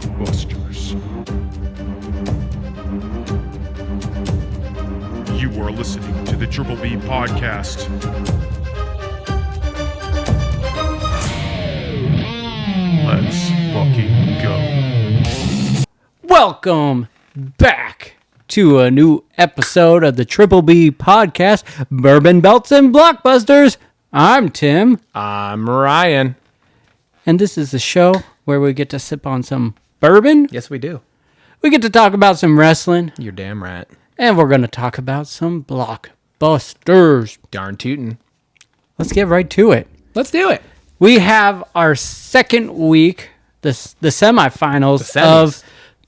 Blockbusters. You are listening to the Triple B Podcast. Let's fucking go. Welcome back to a new episode of the Triple B Podcast, Bourbon Belts and Blockbusters. I'm Tim. I'm Ryan. And this is the show where we get to sip on some bourbon. Yes, we do. We get to talk about some wrestling. You're damn right. And we're going to talk about some blockbusters. Darn tootin'. Let's get right to it. Let's do it. We have our second week, the semifinals The of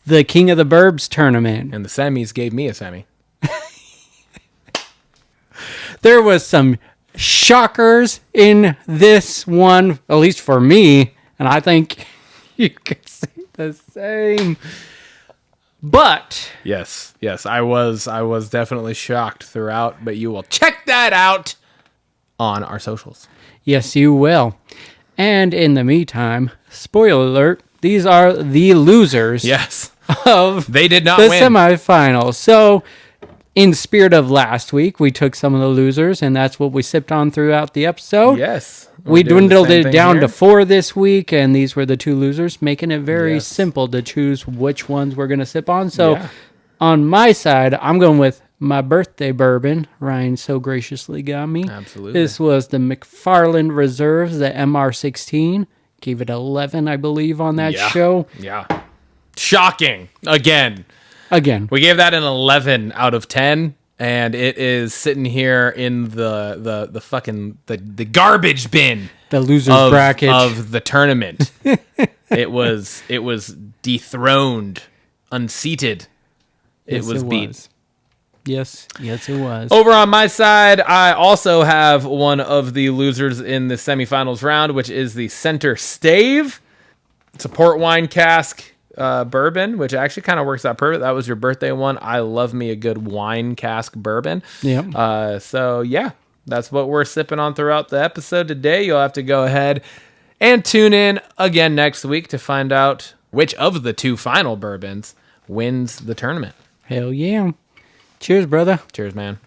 the King of the Burbs tournament. And the semis gave me a semi. There was some shockers in this one, at least for me, and I think you could say the same. But Yes, I was definitely shocked throughout, but you will check that out on our socials. yes, you will. And in the meantime, spoiler alert, these are the losers Yes. of They did not the win. semifinals. So, in spirit of last week, we took some of the losers, and that's what we sipped on throughout the episode. Yes. We We're doing the dwindled same it thing down here. to 4 this week, and these were the 2 losers, making it very Yes. simple to choose which ones we're going to sip on. So, Yeah. on my side, I'm going with my birthday bourbon. Ryan so graciously got me. Absolutely. This was the McFarland Reserves, the MR16. Gave it 11, I believe, on that Yeah. show. Yeah. Shocking. Again. Again, We gave that an 11 out of 10, and it is sitting here in the fucking the garbage bin the losers bracket. of the tournament. it was dethroned, unseated. It Yes, was beat. Yes, it was. Over on my side, I also have one of the losers in the semifinals round, which is the Center Stave. It's a port wine cask bourbon, which actually kind of works out perfect. That was your birthday one. I love me a good wine cask bourbon. Yep. So yeah, that's what we're sipping on throughout the episode today. You'll have to go ahead and tune in again next week to find out which of the 2 final bourbons wins the tournament. Hell yeah. Cheers, brother. Cheers, man.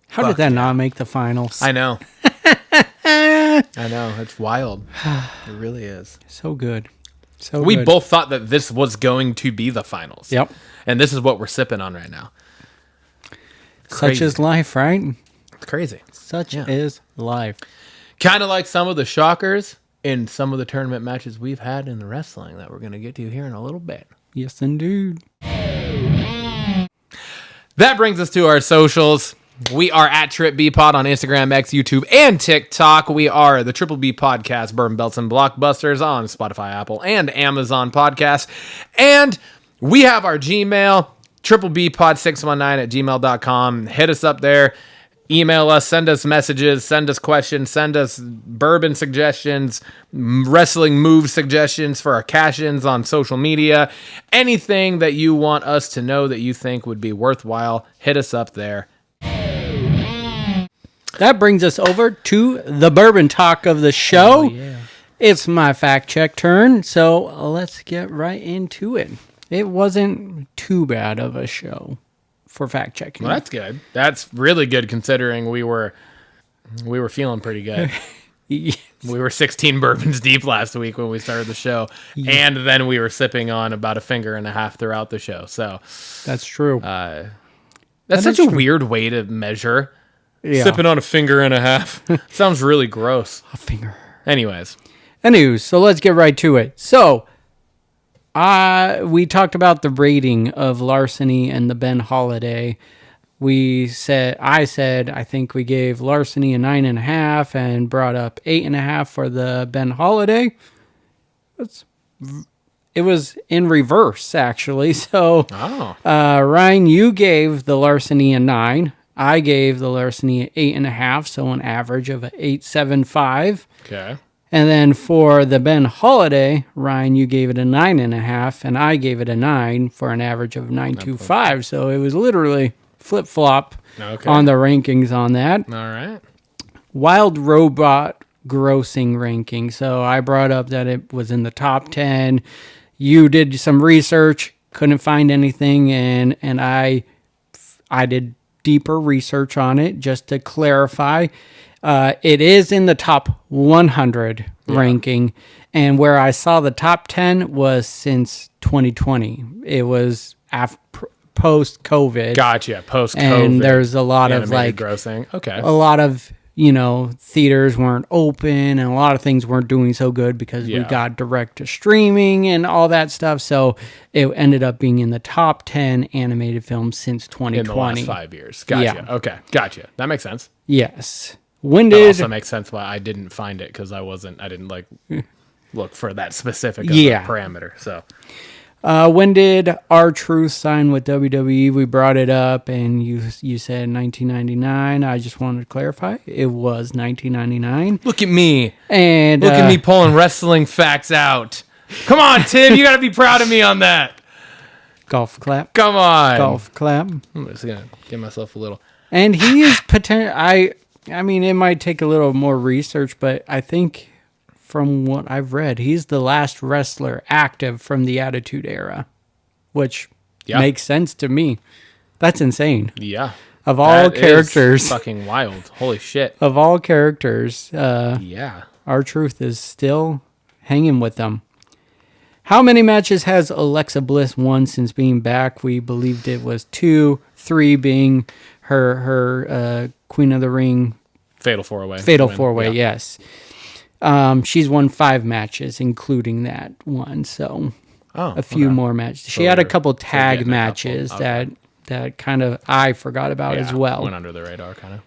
How did that not make the finals? I know. I know. It's wild. It really is. So good. So We good. both thought that this was going to be the finals. Yep. And this is what we're sipping on right now. Such Crazy. is life, right? It's crazy. Such Yeah. is life. Kind of like some of the shockers in some of the tournament matches we've had in the wrestling that we're going to get to here in a little bit. Yes, indeed. That brings us to our socials. We are at Trip B Pod on Instagram, X, YouTube, and TikTok. We are the Triple B Podcast, Bourbon Belts and Blockbusters on Spotify, Apple, and Amazon Podcasts. And we have our Gmail, triplebpod619@gmail.com. Hit us up there. Email us, send us messages, send us questions, send us bourbon suggestions, wrestling move suggestions for our cash-ins on social media. Anything that you want us to know that you think would be worthwhile, hit us up there. That brings us over to the bourbon talk of the show. Oh, yeah. It's my fact check turn, so let's get right into it. It wasn't too bad of a show for fact checking. Well, that's good. That's really good considering we were feeling pretty good. We were 16 bourbons deep last week when we started the show, and then we were sipping on about a finger and a half throughout the show. So That's true. that's That such is a true. weird way to measure. Yeah. Sipping on a finger and a half. Sounds really gross. A finger. Anyways, Anywho, so let's get right to it. So, we talked about the rating of Larceny and the Ben Holiday. I think we gave Larceny a 9.5 and brought up 8.5 for the Ben Holiday. It was in reverse, actually. So, Ryan, you gave the Larceny a 9. I gave the Larceny an 8.5, so an average of an 8.75. okay. And then for the Ben Holiday, Ryan, you gave it a 9.5, and I gave it a 9 for an average of 9.25. So it was literally flip-flop Okay. on the rankings on that. All right. Wild Robot grossing ranking. So I brought up that it was in the top 10. You did some research, couldn't find anything, and I did deeper research on it just to clarify. It is in the top 100 ranking, and where I saw the top 10 was since 2020. It was post-COVID. Gotcha. Post-COVID. And there's a lot of like grossing. Okay. a lot of, theaters weren't open and a lot of things weren't doing so good because we got direct to streaming and all that stuff. So it ended up being in the top 10 animated films since 2020. In the last 5 years. Gotcha. Yeah. Okay. Gotcha. That makes sense. Yes. When That did also makes sense why I didn't find it, because I didn't like look for that specific of a parameter. So when did R-Truth sign with WWE? We brought it up, and you said 1999. I just wanted to clarify. It was 1999. look at me. And Look at me pulling wrestling facts out. Come on, Tim. You got to be proud of me on that. Golf clap. Come on. Golf clap. I'm just going to give myself a little. And he is potential. I mean, it might take a little more research, but I think from what I've read, he's the last wrestler active from the Attitude Era, which makes sense to me. That's insane. Yeah. Of all characters. Is fucking wild. Holy shit. Of all characters, R-Truth is still hanging with them. How many matches has Alexa Bliss won since being back? We believed it was 2, 3 being her Queen of the Ring. Fatal 4-way. Fatal 4-way, yes. She's won 5 matches, including that one. So a few more matches. She had a couple tag matches that kind of I forgot about as well. Went under the radar, kind of.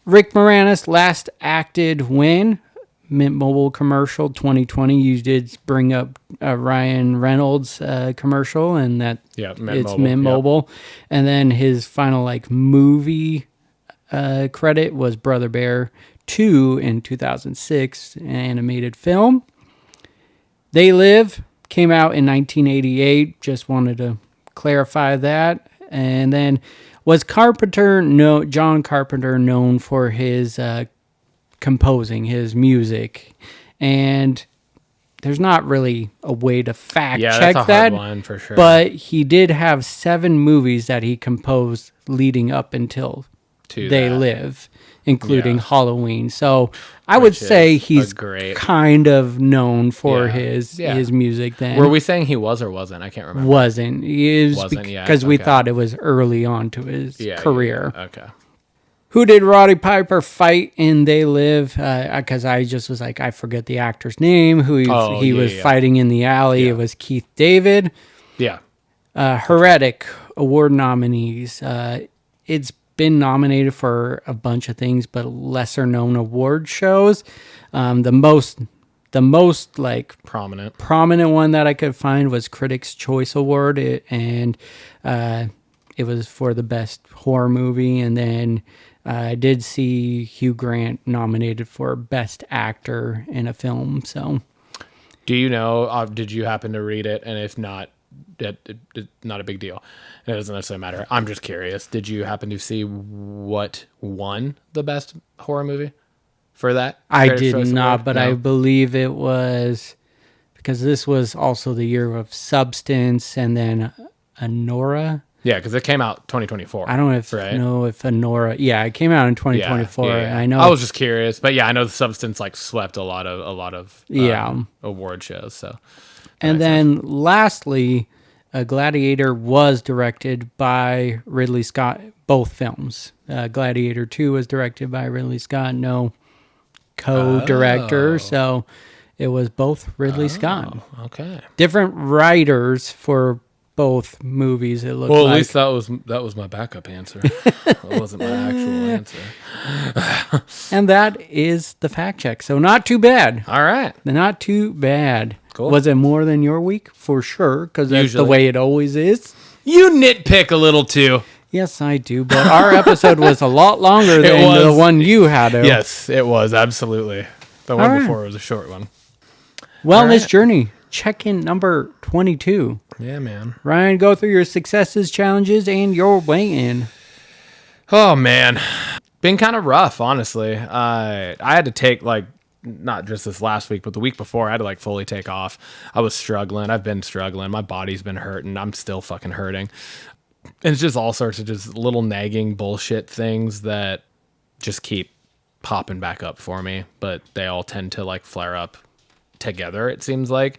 Rick Moranis last acted when? Mint Mobile commercial 2020. You did bring up Ryan Reynolds commercial, and that Mint Mobile. And then his final movie credit was Brother Bear 2 in 2006, an animated film. They Live came out in 1988. Just wanted to clarify that. And then was John Carpenter known for his composing, his music? And there's not really a way to fact check that's a that. hard one for sure. But he did have 7 movies that he composed leading up until They Live, including Halloween. So I would say he's kind of known for his music then. Were we saying he was or wasn't? I can't remember. Wasn't. Because we thought it was early on to his career. Yeah. Okay. Who did Roddy Piper fight in They Live? Because I just was like, I forget the actor's name. He was fighting in the alley. Yeah. It was Keith David. Yeah. Heretic award nominees. It's been nominated for a bunch of things, but lesser known award shows. The most prominent one that I could find was Critics' Choice Award, and it was for the best horror movie. And then I did see Hugh Grant nominated for Best Actor in a Film. So, do you know? Did you happen to read it? And if not, not a big deal. It doesn't necessarily matter. I'm just curious. Did you happen to see what won the best horror movie for that? I did not, but I believe it was because this was also the year of Substance and then Anora. Yeah, because it came out 2024. I don't know if Anora. Yeah, it came out in 2024. Yeah. I know. I was just curious, but I know the Substance swept a lot of award shows. So, and then lastly, Gladiator was directed by Ridley Scott. Both films. Gladiator 2 was directed by Ridley Scott. No co-director, so it was both Ridley Scott. Okay. Different writers for both movies. It looked at least that was my backup answer. That wasn't my actual answer. And that is the fact check. So not too bad. All right. Not too bad. Cool. Was it more than your week? For sure, because that's the way it always is. You nitpick a little too. Yes, I do. But our episode was a lot longer than the one you had. Yes, it was. Absolutely. The one before was a short one. Wellness Journey. Check-in number 22. Yeah, man. Ryan, go through your successes, challenges, and your weigh-in. Oh, man. been kind of rough, honestly. I had to take like, not just this last week, but the week before, I had to like fully take off. I was struggling. I've been struggling. My body's been hurting. I'm still fucking hurting. And it's just all sorts of just little nagging bullshit things that just keep popping back up for me, but they all tend to like flare up together, it seems like,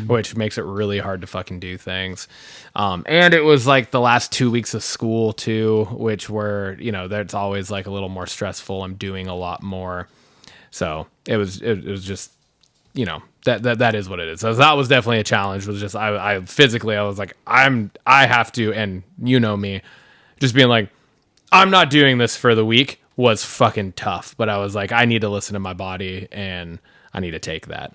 which makes it really hard to fucking do things. And it was like the last 2 weeks of school too, which were, you know, that's always like a little more stressful. I'm doing a lot more. So it was just, you know, that is what it is. So that was definitely a challenge. Was just, I physically, I was like, I have to, and you know me, just being like, I'm not doing this for the week was fucking tough, but I was like, I need to listen to my body and I need to take that.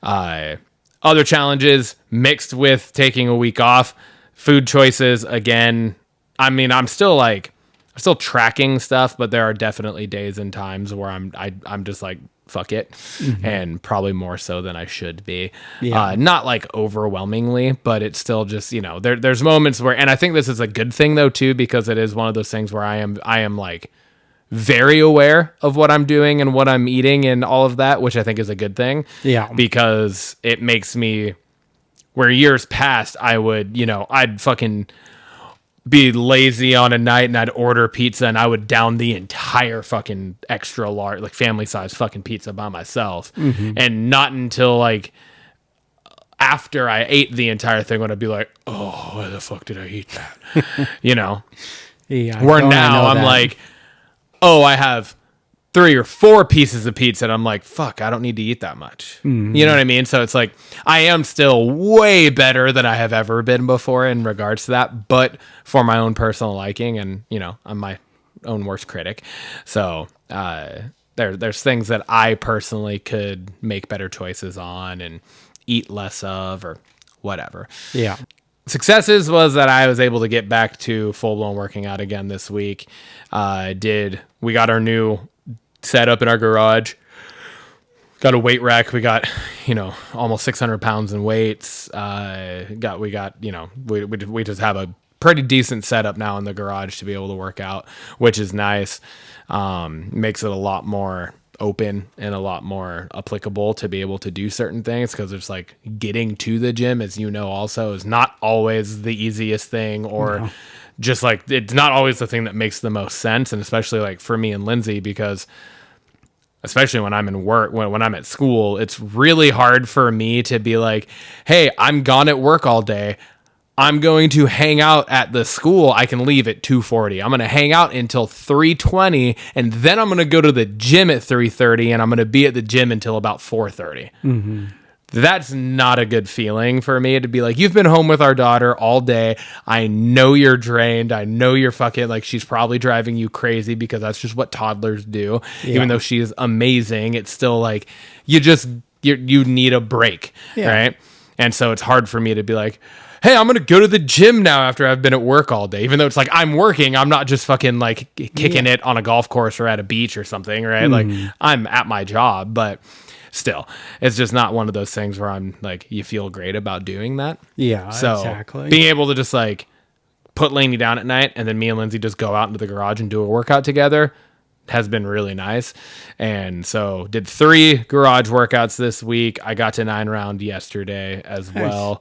Other challenges mixed with taking a week off, food choices. Again, I mean, I'm still tracking stuff, but there are definitely days and times where I'm just like, fuck it. And probably more so than I should be. Yeah. Not like overwhelmingly, but it's still just, you know, there's moments where, and I think this is a good thing though, too, because it is one of those things where I am like very aware of what I'm doing and what I'm eating and all of that, which I think is a good thing. Yeah. Because it makes me, where years past, I would, you know, I'd fucking be lazy on a night and I'd order pizza and I would down the entire fucking extra large, like family size fucking pizza by myself. And not until like after I ate the entire thing would I be like, oh, why the fuck did I eat that? You know? Yeah. Where now I'm like, oh, I have 3 or 4 pieces of pizza and I'm like, fuck, I don't need to eat that much. You know what I mean? So it's like, I am still way better than I have ever been before in regards to that, but for my own personal liking, and, you know, I'm my own worst critic. So there's things that I personally could make better choices on and eat less of or whatever. Yeah. Successes was that I was able to get back to full-blown working out again this week. We got our new setup in our garage. Got a weight rack. We got, you know, almost 600 pounds in weights. We got, you know, we just have a pretty decent setup now in the garage to be able to work out, which is nice. Makes it a lot more open and a lot more applicable to be able to do certain things, because it's like getting to the gym, as you know, also is not always the easiest thing, or just like it's not always the thing that makes the most sense. And especially like for me and Lindsay, because especially when I'm in work, when I'm at school, it's really hard for me to be like, hey, I'm gone at work all day. I'm going to hang out at the school. I can leave at 2:40. I'm going to hang out until 3:20, and then I'm going to go to the gym at 3:30, and I'm going to be at the gym until about 4:30. That's not a good feeling for me to be like, you've been home with our daughter all day. I know you're drained. I know you're fucking like, she's probably driving you crazy, because that's just what toddlers do. Yeah. Even though she is amazing, it's still like you need a break, right? And so it's hard for me to be like, hey, I'm going to go to the gym now after I've been at work all day. Even though it's like I'm working, I'm not just fucking like kicking it on a golf course or at a beach or something, right? Like I'm at my job, but still, it's just not one of those things where I'm like, you feel great about doing that. Yeah, so exactly. Being able to just like put Lainey down at night and then me and Lindsay just go out into the garage and do a workout together has been really nice. And so did 3 garage workouts this week. I got to 9 round yesterday as well.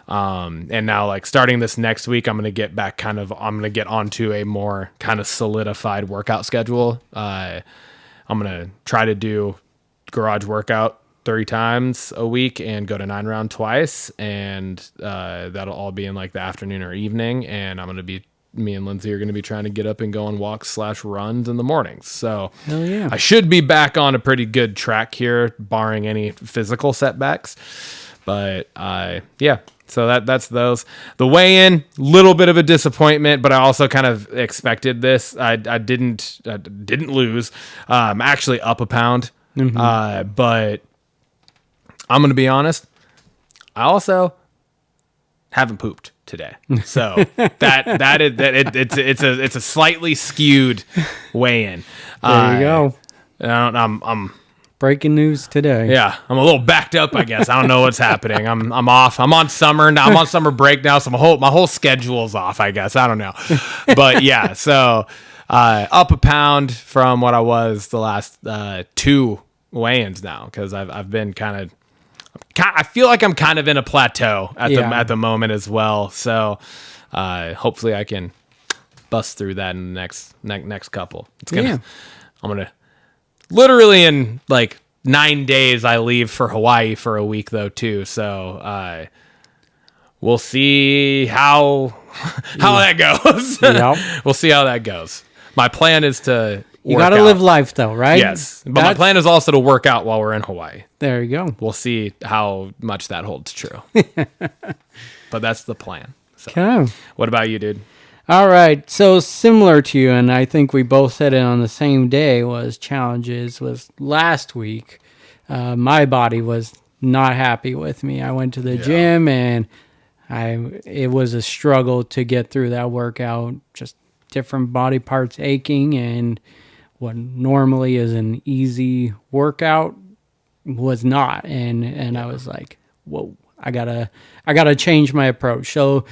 And now like starting this next week, I'm going to get onto a more kind of solidified workout schedule. I'm going to try to do garage workout 3 times a week and go to 9 round twice. And that'll all be in like the afternoon or evening. And me and Lindsay are going to be trying to get up and go on walks/runs in the mornings. So I should be back on a pretty good track here, barring any physical setbacks. But so that's those. The weigh-in, little bit of a disappointment, but I also kind of expected this. I didn't lose. Actually up a pound. But I'm going to be honest, I also haven't pooped today. So it's a slightly skewed weigh-in. There you go. I'm breaking news today. Yeah, I'm a little backed up, I guess. I don't know what's happening. I'm off. I'm on summer now. I'm on summer break now, so my whole schedule's off, I guess. I don't know. But yeah, so Up a pound from what I was the last 2 weigh-ins now, because I've been I feel like I'm kind of in a plateau at the moment as well. So hopefully I can bust through that in the next couple. I'm gonna literally in like 9 days I leave for Hawaii for a week though too. So we'll see how that goes. We'll see how that goes. My plan is to you got to live life though, right? Yes. But my plan is also to work out while we're in Hawaii. There you go. We'll see how much that holds true. But that's the plan. So, Okay. what about you, dude? All right. So similar to you, and I think we both said it on the same day, was last week. My body was not happy with me. I went to the gym and it was a struggle to get through that workout. Just different body parts aching, and what normally is an easy workout was not. And I was like, whoa, I gotta change my approach. So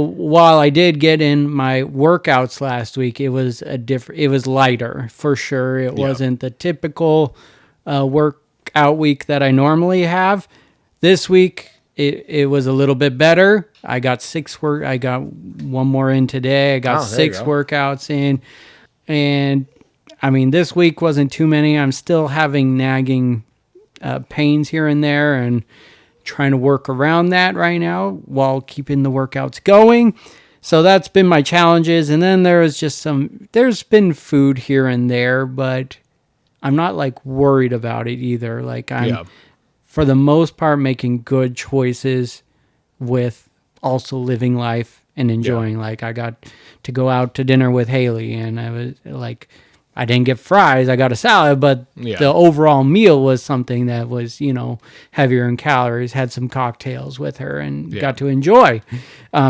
while I did get in my workouts last week, it was it was lighter for sure. It wasn't the typical workout week that I normally have. This week it was a little bit better. I got I got one more in today. I got 6 workouts in, and I mean, this week wasn't too many. I'm still having nagging pains here and there, and trying to work around that right now while keeping the workouts going. So that's been my challenges. And then there's been food here and there, but I'm not like worried about it either. Like I'm, for the most part, making good choices with also living life and enjoying. Like I got to go out to dinner with Haley, and I was like, I didn't get fries. I got a salad, but the overall meal was something that was, heavier in calories. Had some cocktails with her and got to enjoy.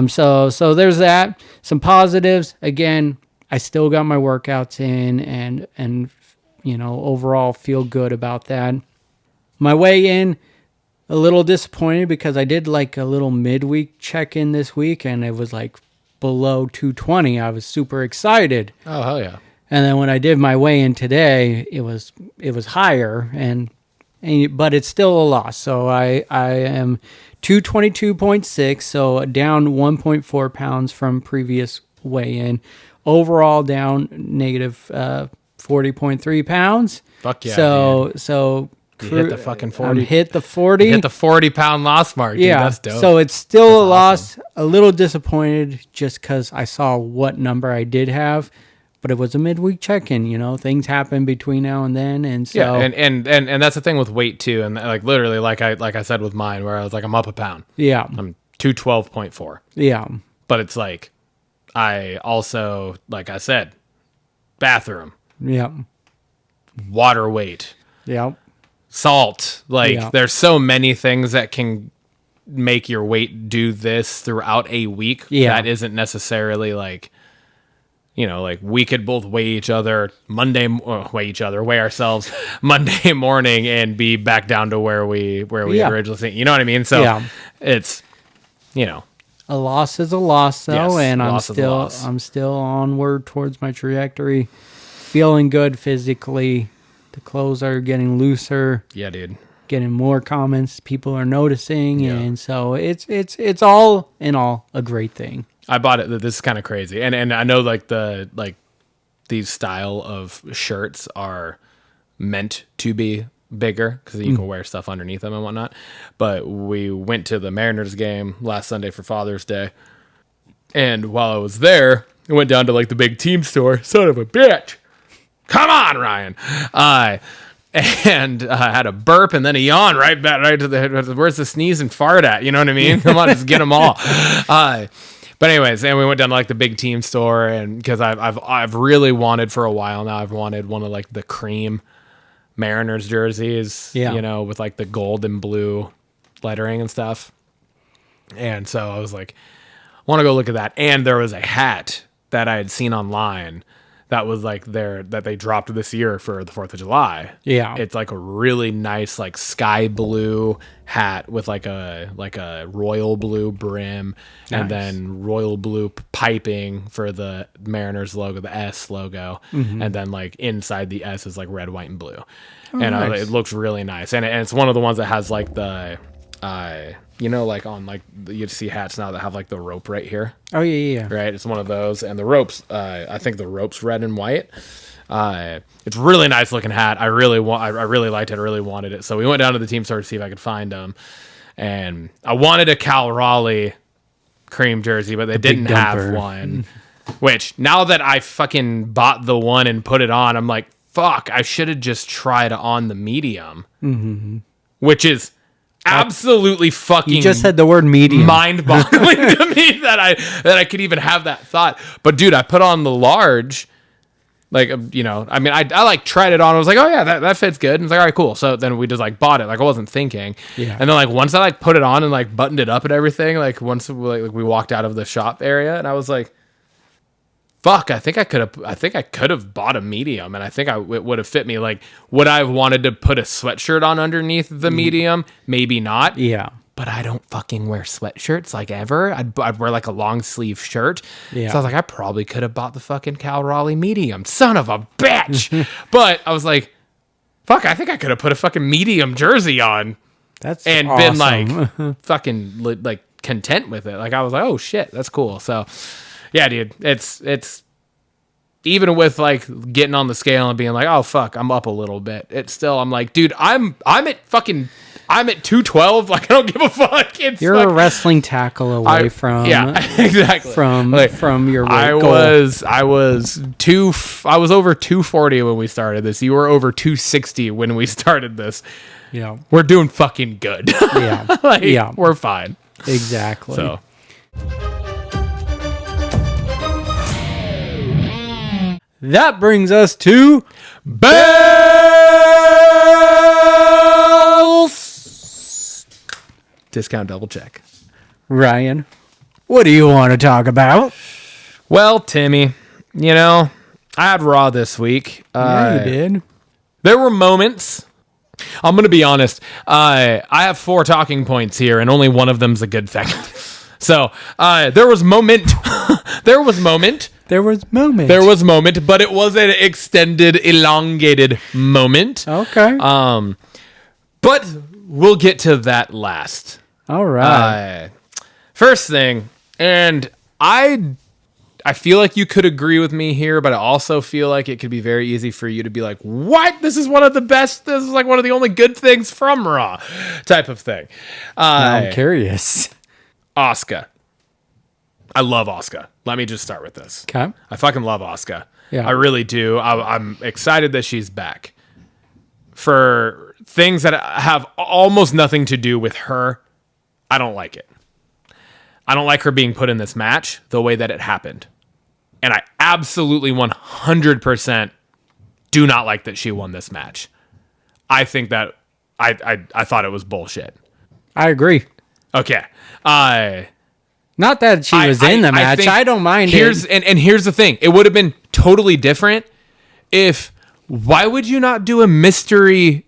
So there's that. Some positives. Again, I still got my workouts in, and overall feel good about that. My weigh-in, a little disappointed because I did like a little midweek check-in this week, and it was like below 220. I was super excited. Oh, hell yeah. And then when I did my weigh-in today, it was higher, but it's still a loss. So I am 222.6, so down 1.4 pounds from previous weigh-in. Overall down negative 40.3 pounds. Fuck yeah. So you hit the fucking 40. Hit the 40. You hit the 40-pound loss mark. Dude. Yeah, That's dope. So it's still a loss. Awesome. A little disappointed just because I saw what number I did have. But it was a midweek check-in, things happen between now and then, and so and that's the thing with weight too, and like literally, like I said with mine, where I was like, I'm up a pound. Yeah, I'm 212.4. Yeah, but it's like, I also, like I said, bathroom. Yeah, water weight. Yeah, salt. Like there's so many things that can make your weight do this throughout a week. That isn't necessarily like. Like we could both weigh ourselves Monday morning and be back down to where we originally think. You know what I mean? So it's, a loss is a loss though. Yes, and I'm still onward towards my trajectory, feeling good physically. The clothes are getting looser. Yeah, dude. Getting more comments. People are noticing. And so it's all in all a great thing. I bought it. This is kind of crazy, and I know these style of shirts are meant to be bigger because you can wear stuff underneath them and whatnot. But we went to the Mariners game last Sunday for Father's Day, and while I was there, I went down to the big team store. Son of a bitch! Come on, Ryan. And I had a burp and then a yawn right to the head. Where's the sneeze and fart at? You know what I mean? Come on, just get them all. But anyways, and we went down to the big team store, and because I've really wanted for a while now, I've wanted one of the cream Mariners jerseys, with the gold and blue lettering and stuff. And so I was like, I want to go look at that. And there was a hat that I had seen online that was like that they dropped this year for the 4th of July. Yeah. It's like a really nice like sky blue hat with like a royal blue brim and then royal blue piping for the Mariners logo, the S logo. And then like inside the S is like red, white, and blue. Nice. It looks really nice. And it's one of the ones that has like the, like on like you see hats now that have like the rope right here. Oh yeah. Right, it's one of those, and the ropes. I think the rope's red and white. It's really nice looking hat. I really liked it. I really wanted it. So we went down to the team store to see if I could find them, and I wanted a Cal Raleigh cream jersey, but they didn't have one. Which now that I fucking bought the one and put it on, I'm like, fuck, I should have just tried on the medium, which is absolutely fucking. You just said the word medium. Mind-boggling to me that I could even have that thought. But dude, I put on the large. Like, I like tried it on. I was like, oh yeah, that fits good. And it's like, all right, cool. So then we just like bought it. Like I wasn't thinking. Yeah. And then like once I like put it on and like buttoned it up and everything, like once we walked out of the shop area, and I was like, fuck, I think I could have bought a medium, and I think it would have fit me. Like, would I have wanted to put a sweatshirt on underneath the medium? Maybe not. Yeah. But I don't fucking wear sweatshirts like ever. I'd wear like a long sleeve shirt. Yeah. So I was like, I probably could have bought the fucking Cal Raleigh medium. Son of a bitch. But I was like, fuck, I think I could have put a fucking medium jersey on. That's and awesome. been like fucking like content with it. Like I was like, oh shit, that's cool. So yeah, dude, it's even with like getting on the scale and being like, oh fuck, I'm up a little bit. It's still, I'm like, dude, I'm at 212. Like I don't give a fuck. You're a wrestling tackle away from exactly from your goal. I was over 240 when we started this. You were over 260 when we started this. Yeah, we're doing fucking good. Yeah, we're fine. Exactly. So. That brings us to bells. Discount double check. Ryan, what do you want to talk about? Well, Timmy, I had Raw this week. Yeah, you did. There were moments. I'm going to be honest. I have 4 talking points here, and only one of them's a good thing. So there was moment. There was moment, but it was an extended, elongated moment. Okay. But we'll get to that last. All right. First thing, and I feel like you could agree with me here, but I also feel like it could be very easy for you to be like, what? This is one of the best. This is like one of the only good things from Raw type of thing. Now I'm curious. Asuka. I love Asuka. Let me just start with this. Okay. I fucking love Asuka. Yeah. I really do. I'm excited that she's back. For things that have almost nothing to do with her, I don't like it. I don't like her being put in this match the way that it happened. And I absolutely 100% do not like that she won this match. I think that I thought it was bullshit. I agree. Okay. Not that she was in the match. I don't mind it. And here's the thing. It would have been totally different if... Why would you not do a mystery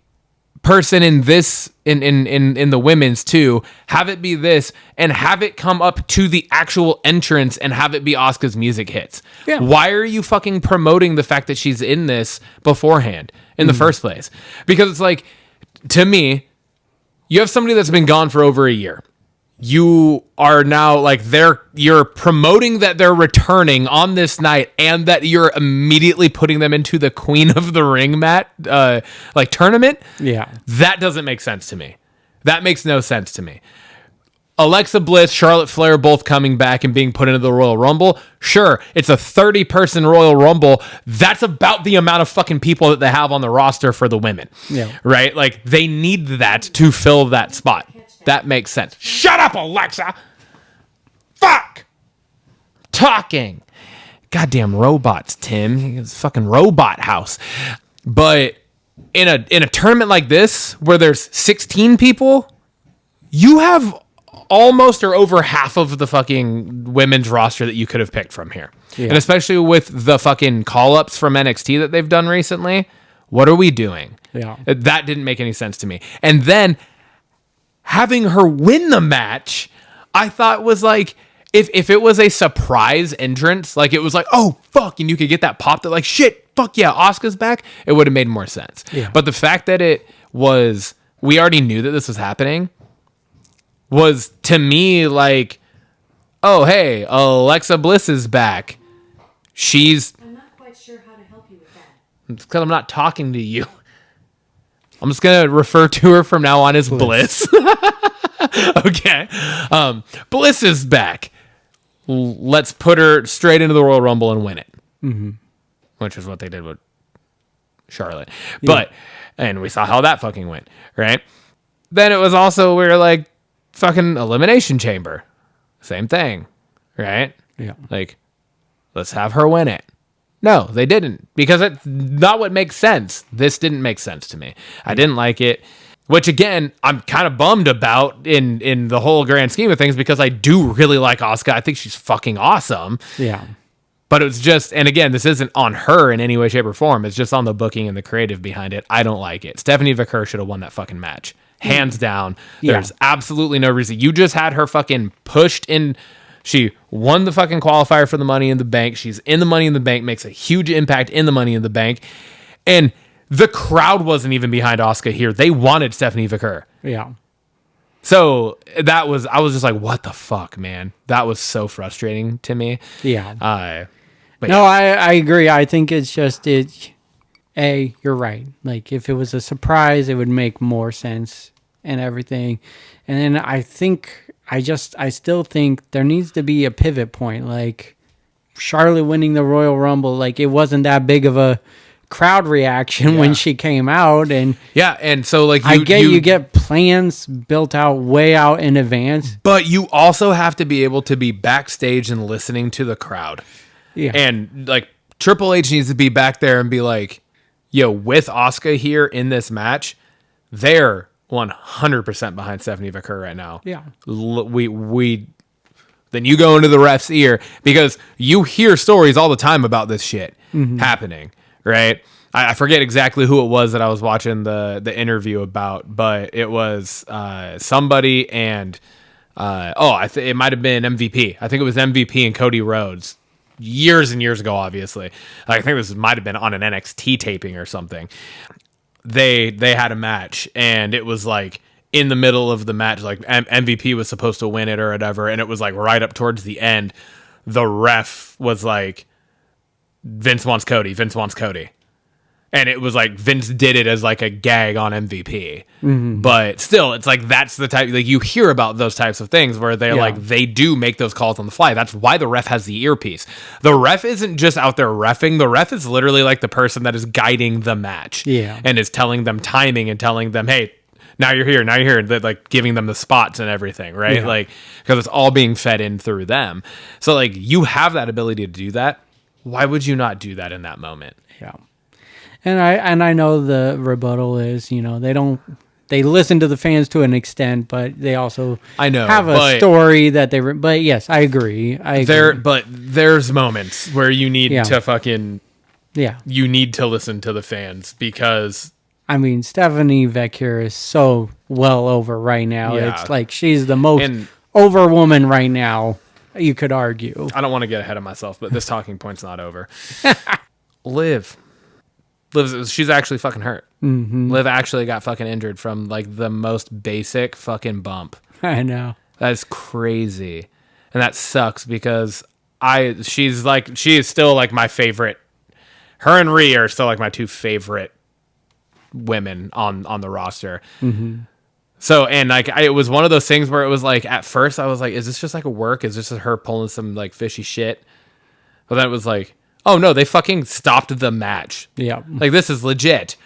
person in this in the women's too? Have it be this and have it come up to the actual entrance and have it be Asuka's music hits. Yeah. Why are you fucking promoting the fact that she's in this beforehand in the first place? Because it's like, to me, you have somebody that's been gone for over a year. You are now like you're promoting that they're returning on this night and that you're immediately putting them into the Queen of the Ring tournament. Yeah. That doesn't make sense to me. That makes no sense to me. Alexa Bliss, Charlotte Flair both coming back and being put into the Royal Rumble. Sure, it's a 30-person Royal Rumble. That's about the amount of fucking people that they have on the roster for the women. Yeah. Right? Like, they need that to fill that spot. That makes sense. Shut up, Alexa! Fuck! Talking. Goddamn robots, Tim. It's a fucking robot house. But in a tournament like this, where there's 16 people, you have almost or over half of the fucking women's roster that you could have picked from here. Yeah. And especially with the fucking call-ups from NXT that they've done recently, what are we doing? Yeah. That didn't make any sense to me. And then having her win the match, I thought was like, if it was a surprise entrance, like it was like, oh, fuck, and you could get that pop that like, shit, fuck yeah, Asuka's back, it would have made more sense. Yeah. But the fact that it was, we already knew that this was happening, was to me like, oh, hey, Alexa Bliss is back. I'm not quite sure how to help you with that. It's because I'm not talking to you. I'm just going to refer to her from now on as Bliss. Okay. Bliss is back. Let's put her straight into the Royal Rumble and win it. Mm-hmm. Which is what they did with Charlotte. But, and we saw how that fucking went, right? Then it was also, we were like, fucking Elimination Chamber. Same thing, right? Yeah. Like, let's have her win it. No, they didn't, because it's not what makes sense. This didn't make sense to me. I didn't like it, which again, I'm kind of bummed about in the whole grand scheme of things, because I do really like Asuka. I think she's fucking awesome. Yeah. But it was just, and again, this isn't on her in any way, shape, or form. It's just on the booking and the creative behind it. I don't like it. Stephanie Vaquer should have won that fucking match. Hands down. Yeah. There's absolutely no reason. You just had her fucking pushed in. She won the fucking qualifier for the Money in the Bank. She's in the Money in the Bank, makes a huge impact in the Money in the Bank. And the crowd wasn't even behind Asuka here. They wanted Stephanie Vaquer. Yeah. So I was just like, what the fuck, man? That was so frustrating to me. Yeah. But No, I agree. I think it's just you're right. Like if it was a surprise, it would make more sense and everything. And then I still think there needs to be a pivot point. Like Charlotte winning the Royal Rumble, like it wasn't that big of a crowd reaction when she came out. And yeah, and so like you get plans built out way out in advance. But you also have to be able to be backstage and listening to the crowd. Yeah. And like Triple H needs to be back there and be like, yo, with Asuka here in this match, they're 100% behind Stephanie Vaquer right now. Yeah. Then you go into the ref's ear, because you hear stories all the time about this shit happening, right? I forget exactly who it was that I was watching the interview about, but it was somebody and it might have been MVP. I think it was MVP and Cody Rhodes years and years ago, obviously. I think this might have been on an NXT taping or something. They had a match, and it was like in the middle of the match, like MVP was supposed to win it or whatever, and it was like right up towards the end, the ref was like, Vince wants Cody. And it was like Vince did it as like a gag on MVP. But still, it's like that's the type, like you hear about those types of things where they're like, they do make those calls on the fly. That's why the ref has the earpiece. The ref isn't just out there reffing. The ref is literally like the person that is guiding the match. Yeah. And is telling them timing and telling them, hey, now you're here. And like giving them the spots and everything, right? Yeah. Like, because it's all being fed in through them. So like you have that ability to do that. Why would you not do that in that moment? Yeah. And I know the rebuttal is, they listen to the fans to an extent, but they also have a story that but yes, I agree. But there's moments where you need to fucking, you need to listen to the fans, because I mean, Stephanie Vaquer is so well over right now. Yeah. It's like she's the most over woman right now, you could argue. I don't want to get ahead of myself, but this talking point's not over. Liv, she's actually fucking hurt. Liv actually got fucking injured from like the most basic fucking bump. I know. That is crazy. And that sucks, because she is still like my favorite. Her and Rhea are still like my two favorite women on the roster. So, and like it was one of those things where it was like, at first I was like, is this just like a work? Is this just her pulling some like fishy shit? But then it was like, oh no, they fucking stopped the match. Yeah. Like this is legit.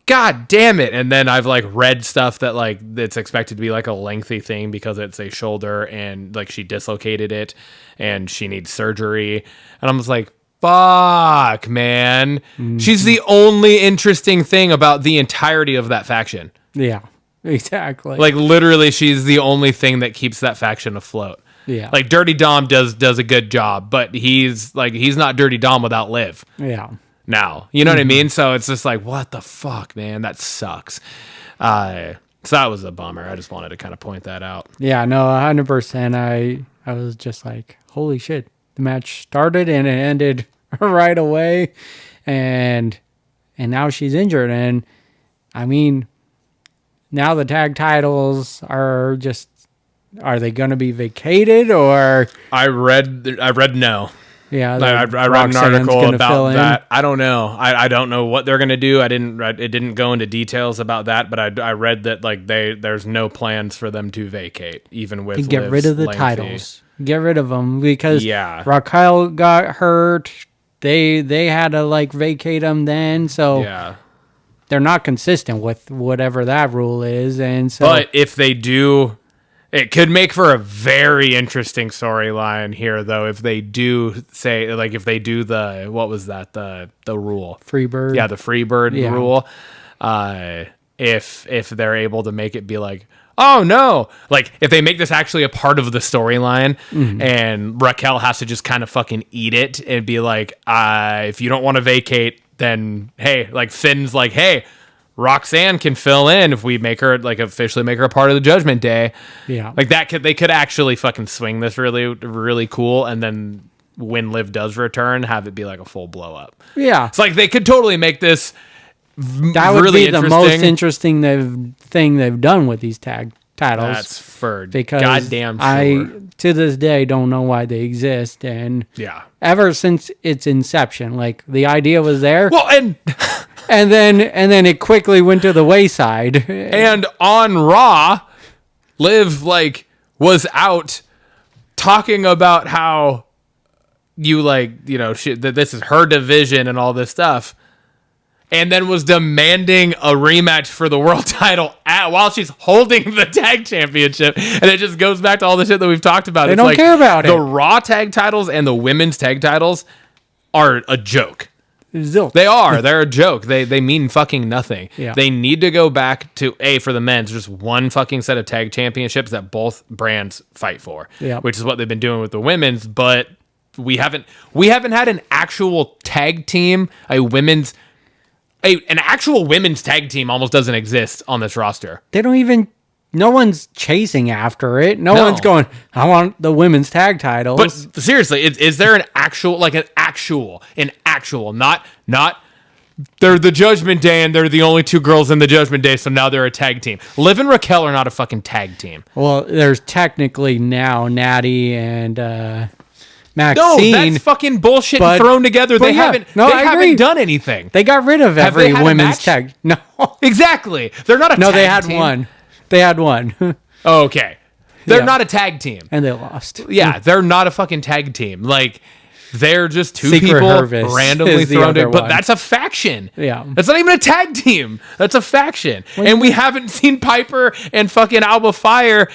God damn it. And then I've like read stuff that like it's expected to be like a lengthy thing because it's a shoulder and like she dislocated it and she needs surgery. And I'm just like, fuck, man. She's the only interesting thing about the entirety of that faction. Yeah. Exactly. Like, literally, she's the only thing that keeps that faction afloat. Yeah. Like, Dirty Dom does a good job, but he's not Dirty Dom without Liv. Yeah. Now, you know what I mean? So it's just like, what the fuck, man? That sucks. So that was a bummer. I just wanted to kind of point that out. Yeah, no, 100%. I was just like, holy shit. The match started and it ended right away. And now she's injured. And I mean, now the tag titles are they going to be vacated or? I read no. Yeah, I read an Roxanne's article gonna about fill in. that. I don't know. I don't know what they're gonna do. It didn't go into details about that, but I read that like there's no plans for them to vacate, even with To get Liv's rid of the lengthy- titles. Get rid of them because Yeah. Raquel got hurt. They had to like vacate them then, so Yeah. they're not consistent with whatever that rule is, and so But if they do, it could make for a very interesting storyline here, though. If they do say, like, if they do the what was that the rule? Freebird. Yeah, the Freebird Yeah. rule. If they're able to make it be like, oh no, like if they make this actually a part of the storyline, and Raquel has to just kind of fucking eat it and be like, if you don't want to vacate, then hey, like Finn's like, hey, Roxanne can fill in if we make her like officially make her a part of the Judgment Day. Yeah. Like that they could actually fucking swing this really, really cool, and then when Liv does return, have it be like a full blow up. Yeah. It's like they could totally make this That would really be the most interesting thing they've done with these tag titles. That's for because goddamn sure. I to this day don't know why they exist, and Yeah. ever since its inception, like the idea was there, Well, and then it quickly went to the wayside. and on Raw, Liv like was out talking about how that this is her division and all this stuff, and then was demanding a rematch for the world title while she's holding the tag championship. And it just goes back to all the shit that we've talked about. They don't care about it. The Raw tag titles and the women's tag titles are a joke. Zilch. They are. They're a joke. They mean fucking nothing. Yeah. They need to go back to for the men's, just one fucking set of tag championships that both brands fight for. Yeah. Which is what they've been doing with the women's, but we haven't had an actual tag team, an actual women's tag team almost doesn't exist on this roster. They don't even. No one's chasing after it. No one's going, I want the women's tag titles. But seriously, is there an actual, not they're the Judgment Day and they're the only two girls in the Judgment Day, so now they're a tag team. Liv and Raquel are not a fucking tag team. Well, there's technically now Natty and Maxine. No, that's fucking bullshit but- thrown together. but They yeah, haven't I agree. haven't done anything. They got rid of Have they every had a women's match? tag. No. Exactly. They're not a No, tag they had team. one. They had one. Oh, okay. They're Yeah. not a tag team. And they lost. Yeah, they're not a fucking tag team. Like, they're just two Secret people Harvest randomly is the thrown other in. But one. that's a faction. Yeah. That's not even a tag team. That's a faction. And we haven't seen Piper and fucking Alba Fire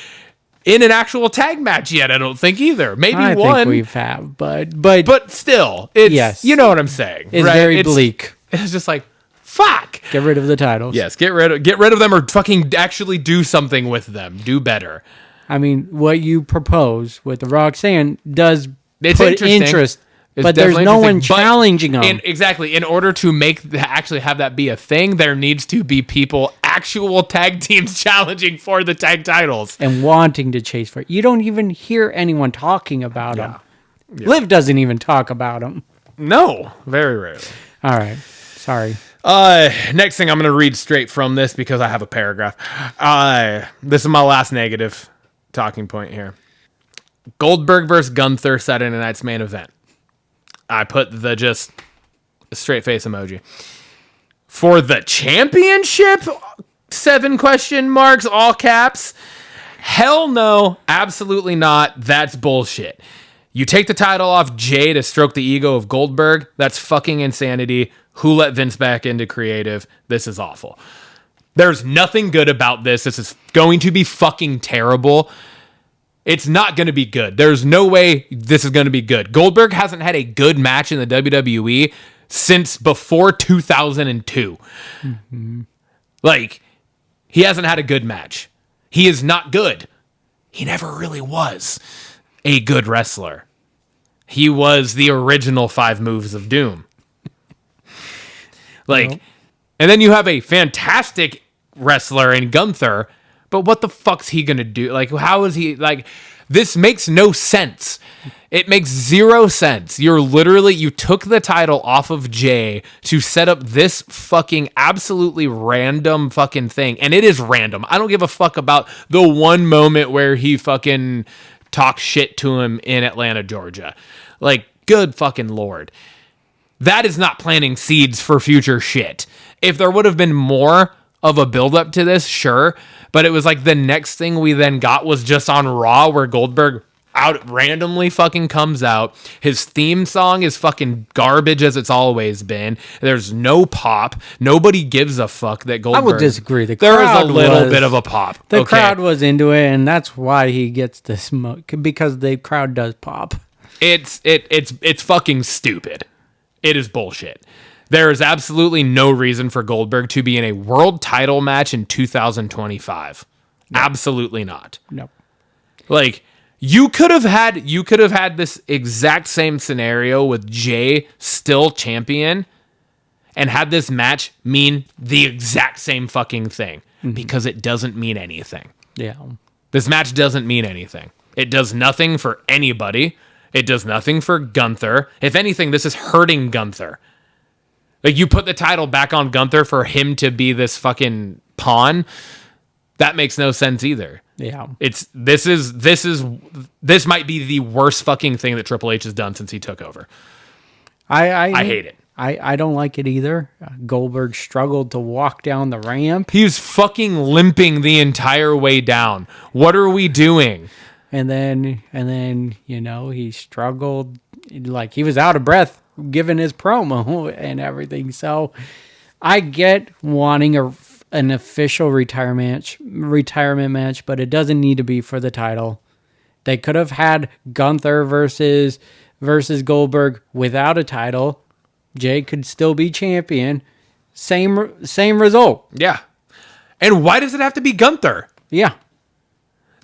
in an actual tag match yet, I don't think either. Maybe I one. think we've had, but But still, it's, Yes. you know what I'm saying. it's right? very bleak. It's just like, fuck. Get rid of the titles. Yes, get rid of them or fucking actually do something with them. Do better. I mean, what you propose with the Roxanne does It's put interesting. interest, It's but there's definitely no one interesting, but challenging them. Exactly. In order to actually have that be a thing, there needs to be people, actual tag teams challenging for the tag titles. And wanting to chase for it. You don't even hear anyone talking about them. Liv doesn't even talk about them. No, very rarely. All right. Sorry. Next thing I'm going to read straight from this because I have a paragraph. This is my last negative talking point here. Goldberg versus Gunther Saturday Night's main event. I put the just straight face emoji. For the championship? 7 question marks, all caps. Hell no, absolutely not. That's bullshit. You take the title off Jay to stroke the ego of Goldberg. That's fucking insanity. Who let Vince back into creative? This is awful. There's nothing good about this. This is going to be fucking terrible. It's not going to be good. There's no way this is going to be good. Goldberg hasn't had a good match in the WWE since before 2002. Like, He hasn't had a good match. He is not good. He never really was a good wrestler. He was the original 5 moves of doom. And then you have a fantastic wrestler in Gunther, but what the fuck's he gonna do? Like, how is he, like, this makes no sense. It makes 0 sense. You took the title off of Jay to set up this fucking absolutely random fucking thing. And it is random. I don't give a fuck about the one moment where he fucking talks shit to him in Atlanta, Georgia. Like, good fucking Lord. That is not planting seeds for future shit. If there would have been more of a buildup to this, sure. But it was like the next thing we then got was just on Raw, where Goldberg out randomly fucking comes out. His theme song is fucking garbage, as it's always been. There's no pop. Nobody gives a fuck that Goldberg. I would disagree. There is a little bit of a pop. The crowd was into it, and that's why he gets the smoke, because the crowd does pop. It's fucking stupid. It is bullshit. There is absolutely no reason for Goldberg to be in a world title match in 2025. No. Absolutely not. No. Like, you could have had this exact same scenario with Jay still champion and had this match mean the exact same fucking thing, because it doesn't mean anything. Yeah. This match doesn't mean anything. It does nothing for anybody. It does nothing for Gunther. If anything, this is hurting Gunther. Like, you put the title back on Gunther for him to be this fucking pawn. That makes no sense either. Yeah. This might be the worst fucking thing that Triple H has done since he took over. I hate it. I don't like it either. Goldberg struggled to walk down the ramp. He was fucking limping the entire way down. What are we doing? And then, he struggled, like he was out of breath given his promo and everything. So I get wanting an official retirement match, but it doesn't need to be for the title. They could have had Gunther versus Goldberg without a title. Jay could still be champion. Same result. Yeah. And why does it have to be Gunther? Yeah.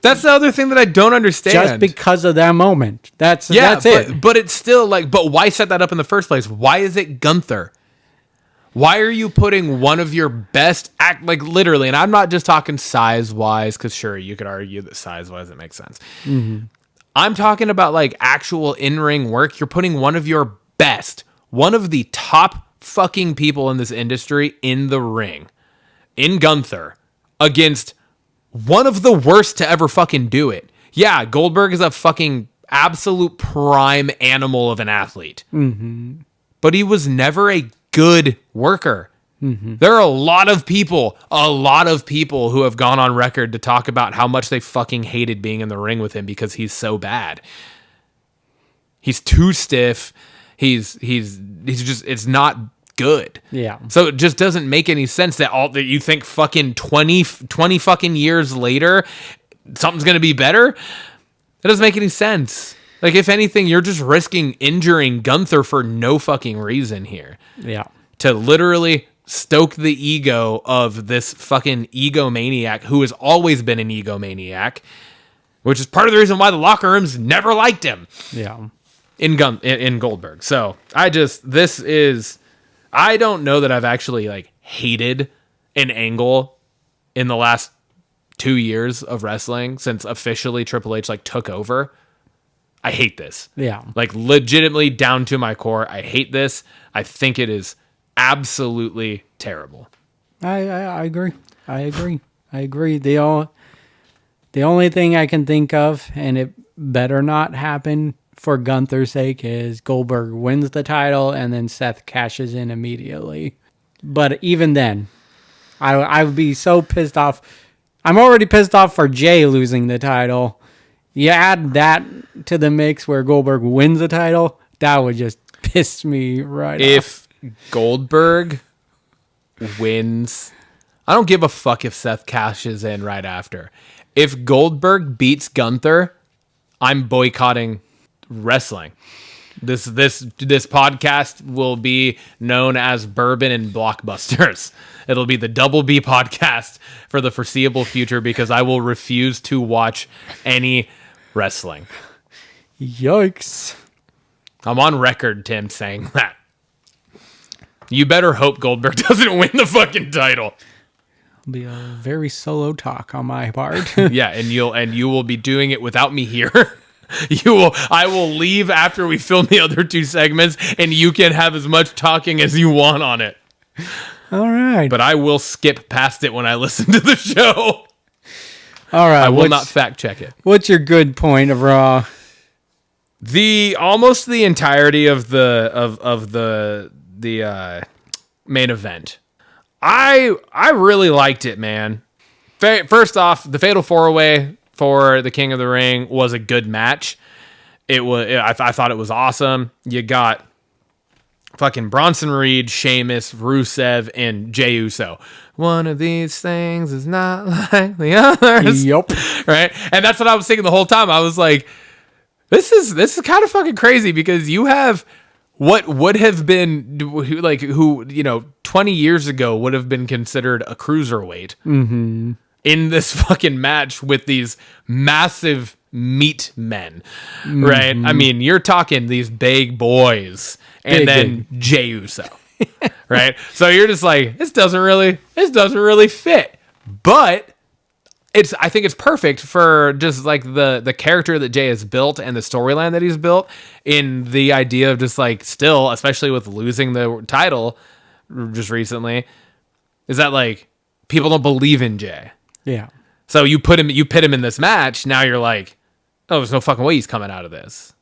That's the other thing that I don't understand. Just because of that moment. That's it. But it's still like, but why set that up in the first place? Why is it Gunther? Why are you putting one of your best like literally, and I'm not just talking size wise, because sure, you could argue that size wise it makes sense. Mm-hmm. I'm talking about like actual in-ring work. You're putting one of your best, one of the top fucking people in this industry in the ring, in Gunther, against one of the worst to ever fucking do it. Yeah, Goldberg is a fucking absolute prime animal of an athlete. Mm-hmm. But he was never a good worker. Mm-hmm. There are a lot of people who have gone on record to talk about how much they fucking hated being in the ring with him because he's so bad. He's too stiff. He's just, it's not good. Yeah. So it just doesn't make any sense that you think fucking 20 fucking years later something's going to be better. It doesn't make any sense. Like, if anything, you're just risking injuring Gunther for no fucking reason here. Yeah. To literally stoke the ego of this fucking egomaniac who has always been an egomaniac, which is part of the reason why the locker rooms never liked him. Yeah. In Goldberg. So I don't know that I've actually like hated an angle in the last 2 years of wrestling since officially Triple H like took over. I hate this. Yeah. Like, legitimately down to my core, I hate this. I think it is absolutely terrible. I agree. The only thing I can think of, and it better not happen for Gunther's sake, is Goldberg wins the title and then Seth cashes in immediately. But even then, I would be so pissed off. I'm already pissed off for Jay losing the title. You add that to the mix where Goldberg wins the title, that would just piss me right off. If Goldberg wins, I don't give a fuck if Seth cashes in right after. If Goldberg beats Gunther, I'm boycotting wrestling. This podcast will be known as Bourbon and Blockbusters. It'll be the Double B podcast for the foreseeable future because I will refuse to watch any wrestling. Yikes. I'm on record, Tim, saying that. You better hope Goldberg doesn't win the fucking title. It'll be a very solo talk on my part. Yeah, and you will be doing it without me here. I will leave after we film the other two segments, and you can have as much talking as you want on it. All right. But I will skip past it when I listen to the show. All right. I will not fact check it. What's your good point of Raw? Almost the entirety of the main event. I really liked it, man. First off, the Fatal 4-Way for the King of the Ring was a good match. I thought it was awesome. You got fucking Bronson Reed, Sheamus, Rusev, and Jey Uso. One of these things is not like the others. Yup. Right? And that's what I was thinking the whole time. I was like, this is kind of fucking crazy because you have what would have been who 20 years ago would have been considered a cruiserweight in this fucking match with these massive meat men, right? I mean, you're talking these big boys and then Jey Uso, right? So you're just like, this doesn't really fit, but I think it's perfect for just like the character that Jey has built and the storyline that he's built in the idea of just like still, especially with losing the title just recently, is that like people don't believe in Jey. Yeah. So you pit him in this match. Now you're like, oh, there's no fucking way he's coming out of this.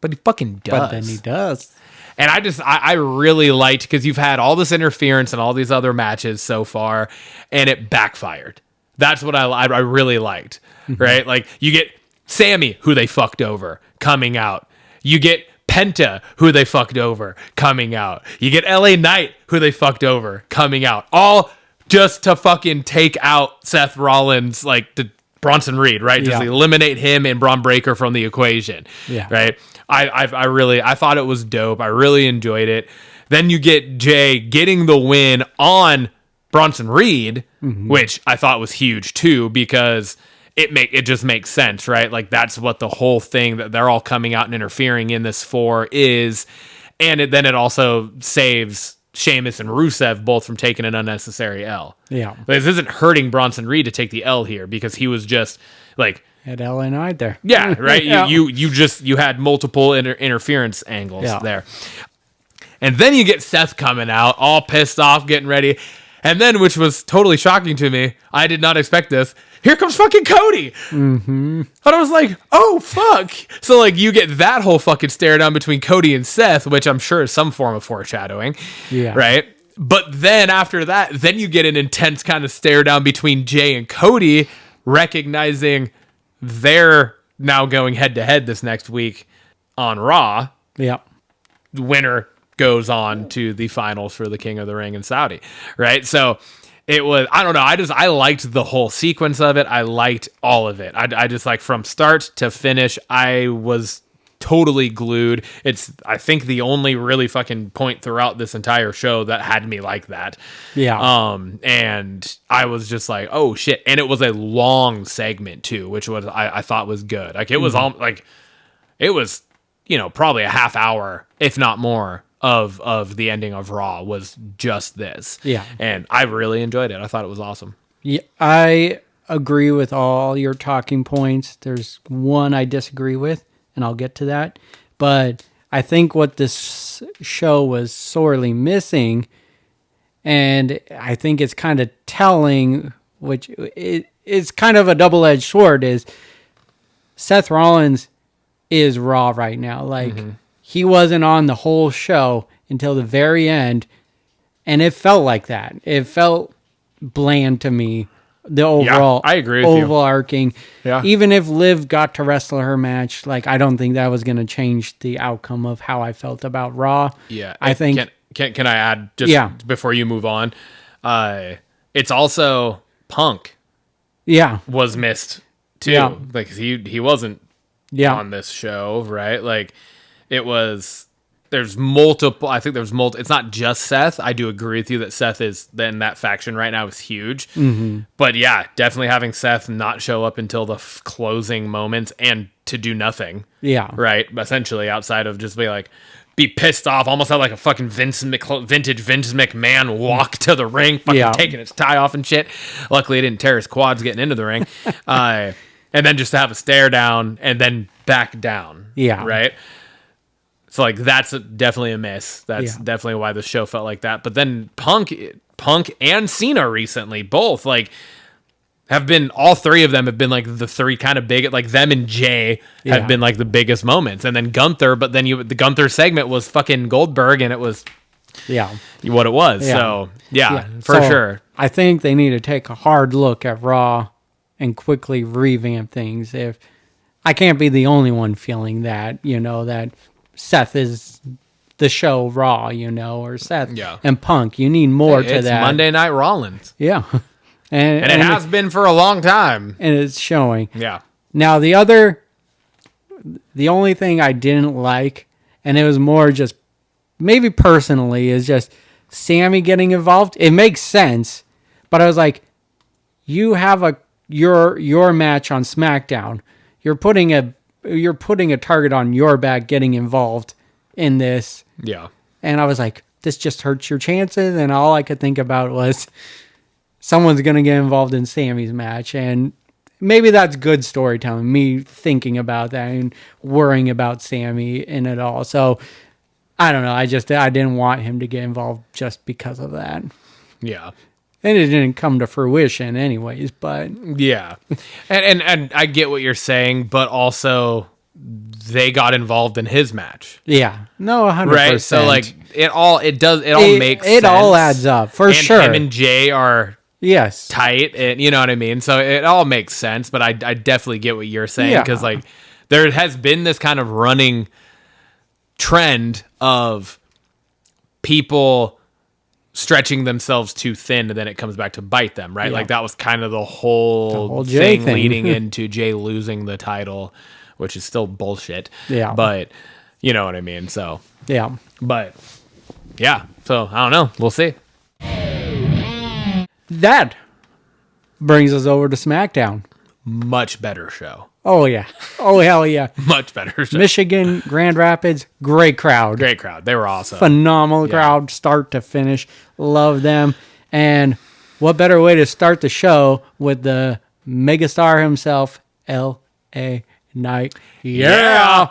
But he fucking does. But then he does. And I really liked, because you've had all this interference and all these other matches so far, and it backfired. That's what I really liked, right? Like, you get Sammy, who they fucked over, coming out. You get Penta, who they fucked over, coming out. You get LA Knight, who they fucked over, coming out. All just to fucking take out Seth Rollins, like the Bronson Reed, right? Just eliminate him and Braun Breaker from the equation, right? I thought it was dope. I really enjoyed it. Then you get Jey getting the win on Bronson Reed, which I thought was huge too, because it just makes sense, right? Like, that's what the whole thing that they're all coming out and interfering in this for is, and then it also saves Sheamus and Rusev both from taking an unnecessary L. Yeah, this isn't hurting Bronson Reed to take the L here, because he was just like had L and I there. Yeah, right. You had multiple interference angles there, and then you get Seth coming out all pissed off, getting ready. And then, which was totally shocking to me, I did not expect this. Here comes fucking Cody. And I was like, oh, fuck. So, like, you get that whole fucking stare down between Cody and Seth, which I'm sure is some form of foreshadowing. Yeah. Right? But then after that, then you get an intense kind of stare down between Jey and Cody, recognizing they're now going head to head this next week on Raw. Yeah. The winner goes on to the finals for the King of the Ring in Saudi, right? So it was, I don't know, I liked the whole sequence of it. I liked all of it. I just, like, from start to finish, I was totally glued. It's, I think, the only really fucking point throughout this entire show that had me like that. Yeah. And I was just like, oh shit. And it was a long segment too, which was, I thought was good. Like, it was all like, it was, probably a half hour, if not more, of the ending of Raw was just this. Yeah. And I really enjoyed it. I thought it was awesome. Yeah, I agree with all your talking points. There's one I disagree with, and I'll get to that. But I think what this show was sorely missing, and I think it's kind of telling, which it's kind of a double-edged sword, is Seth Rollins is Raw right now. Like, he wasn't on the whole show until the very end, and it felt like that. It felt bland to me, the overall, I agree with overarching. Yeah. Even if Liv got to wrestle her match, like, I don't think that was going to change the outcome of how I felt about Raw. Yeah, I think. Can I add just before you move on? It's also Punk. Yeah, was missed too. Yeah. Like, he wasn't on this show, right? Like, there's multiple. I think there's multiple. It's not just Seth. I do agree with you that Seth is then that faction right now is huge. Mm-hmm. But yeah, definitely having Seth not show up until the closing moments and to do nothing. Yeah. Right. Essentially, outside of just be pissed off, almost have like a fucking vintage Vince McMahon walk to the ring, fucking taking his tie off and shit. Luckily, he didn't tear his quads getting into the ring. And then just to have a stare down and then back down. Yeah. Right. So like that's definitely a miss. That's definitely why the show felt like that. But then Punk and Cena recently both like have been, all three of them have been like the three kind of big, like them and Jay have been like the biggest moments. And then Gunther, but then the Gunther segment was fucking Goldberg and it was what it was. Yeah. So for sure. I think they need to take a hard look at Raw and quickly revamp things. If I can't be the only one feeling that, that Seth is the show Raw, or Seth and Punk. You need more to it's that. Monday Night Rollins. Yeah. And it has been for a long time. And it's showing. Yeah. Now, the only thing I didn't like, and it was more just maybe personally, is just Sammy getting involved. It makes sense, but I was like, you have your match on SmackDown. You're putting a target on your back getting involved in this. Yeah. And I was like, this just hurts your chances. And all I could think about was someone's going to get involved in Sammy's match. And maybe that's good storytelling, me thinking about that and worrying about Sammy in it all. So I don't know. I didn't want him to get involved just because of that. Yeah. And it didn't come to fruition anyways, but yeah. And I get what you're saying, but also they got involved in his match. Yeah. No, 100%. Right? So like it all makes sense. It all adds up for sure. Him and Jay are yes tight, and you know what I mean? So it all makes sense, but I definitely get what you're saying because like there has been this kind of running trend of people stretching themselves too thin and then it comes back to bite them, right? Like that was kind of the whole thing leading into Jay losing the title, which is still bullshit. Yeah. But you know what I mean? So yeah. But yeah. So I don't know. We'll see. That brings us over to SmackDown. Much better show. Oh, yeah. Oh, hell yeah. Much better show. Michigan, Grand Rapids, great crowd. Great crowd. They were awesome. Phenomenal crowd, start to finish. Love them. And what better way to start the show with the megastar himself, L.A. Knight. Yeah.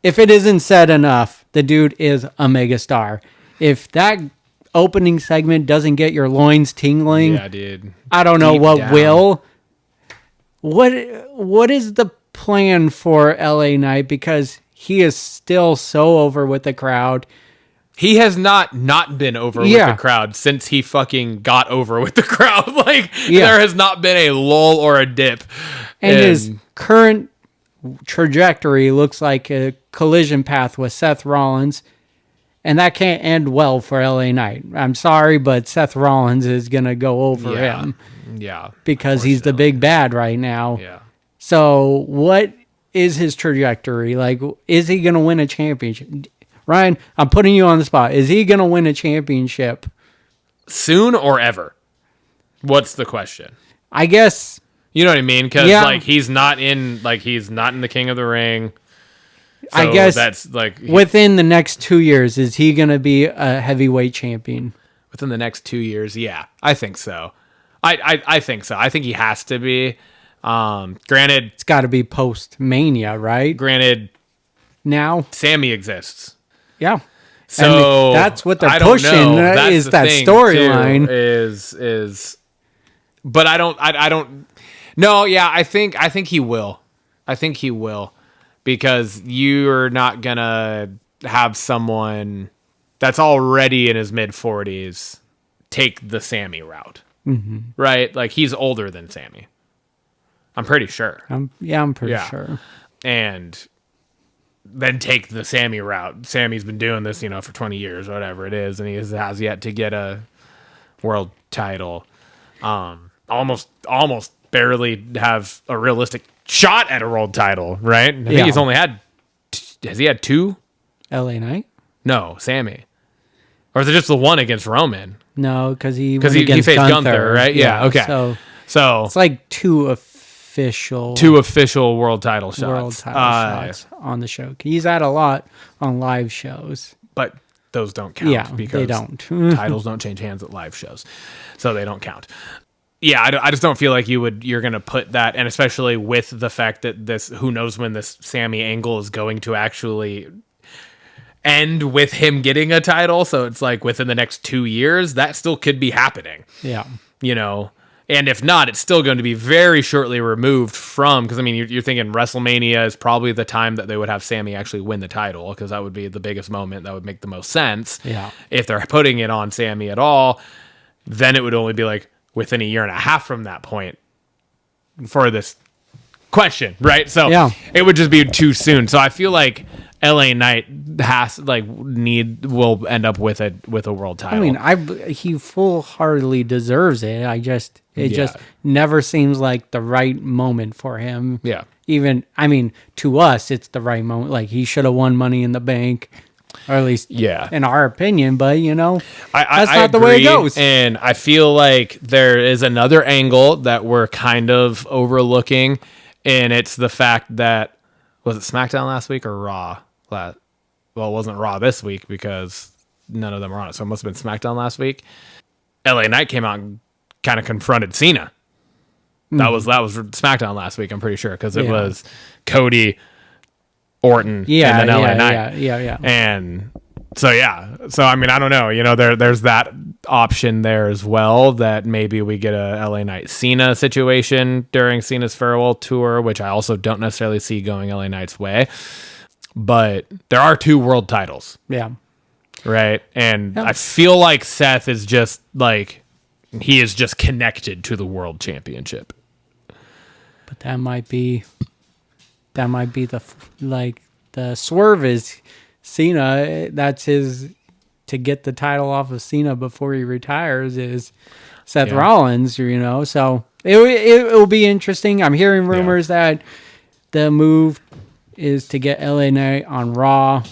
If it isn't said enough, the dude is a megastar. If that opening segment doesn't get your loins tingling, yeah, dude. I don't know what will. What is the plan for LA Knight? Because he is still so over with the crowd. He has not been over with the crowd since he fucking got over with the crowd. Like there has not been a lull or a dip. And his current trajectory looks like a collision path with Seth Rollins. And that can't end well for LA Knight. I'm sorry, but Seth Rollins is going to go over him. Yeah. Because he's the big bad right now. Yeah. So what is his trajectory? Like, is he going to win a championship? Ryan, I'm putting you on the spot. Is he going to win a championship? Soon or ever? What's the question? I guess. You know what I mean? Because like he's not in the King of the Ring. So I guess that's like within the next 2 years, is he going to be a heavyweight champion? Within the next 2 years, yeah, I think so. I think so. I think he has to be. Granted, it's got to be post Mania, right? Granted, now Sammy exists. Yeah, so and that's what they're pushing. Is that storyline? But I don't. No, yeah, I think he will. I think he will. Because you're not going to have someone that's already in his mid-40s take the Sammy route. Mm-hmm. Right? Like, he's older than Sammy. I'm pretty sure. I'm pretty sure. And then take the Sammy route. Sammy's been doing this, for 20 years, whatever it is, and he has yet to get a world title. Almost barely have a realistic shot at a world title, right? I think he's only had Has he had 2? LA Knight? No, Sammy. Or is it just the one against Roman? No, because he faced Gunther, right? Yeah, okay. So it's like 2 official world title shots. Shots on the show. He's had a lot on live shows. But those don't count because they don't. titles don't change hands at live shows. So they don't count. Yeah, I just don't feel like you're going to put that, and especially with the fact that who knows when this Sammy angle is going to actually end with him getting a title. So it's like within the next 2 years, that still could be happening. Yeah. And if not, it's still going to be very shortly removed from, because I mean, you're thinking WrestleMania is probably the time that they would have Sammy actually win the title, because that would be the biggest moment. That would make the most sense. Yeah. If they're putting it on Sammy at all, then it would only be like within a year and a half from that point for this question, right? So it would just be too soon. So I feel like LA Knight will end up with a world title. I mean, he full-heartedly deserves it. It just never seems like the right moment for him. Yeah. Even, to us, it's the right moment. Like, he should have won Money in the Bank, or at least in our opinion. But, that's not the way it goes. And I feel like there is another angle that we're kind of overlooking, and it's the fact that, was it SmackDown last week or Raw? Well, it wasn't Raw this week because none of them were on it, so it must have been SmackDown last week. LA Knight came out and kind of confronted Cena. That was SmackDown last week, I'm pretty sure, because it was Cody, Orton, and then LA Knight. Yeah. And so I mean, I don't know. There's that option there as well, that maybe we get a LA Knight Cena situation during Cena's farewell tour, which I also don't necessarily see going LA Knight's way. But there are 2 world titles. Yeah. Right? And I feel like Seth is just like, he is just connected to the world championship. But that might be the swerve is Cena. That's his, to get the title off of Cena before he retires, is Seth Rollins, So it will be interesting. I'm hearing rumors that the move is to get LA Knight on Raw,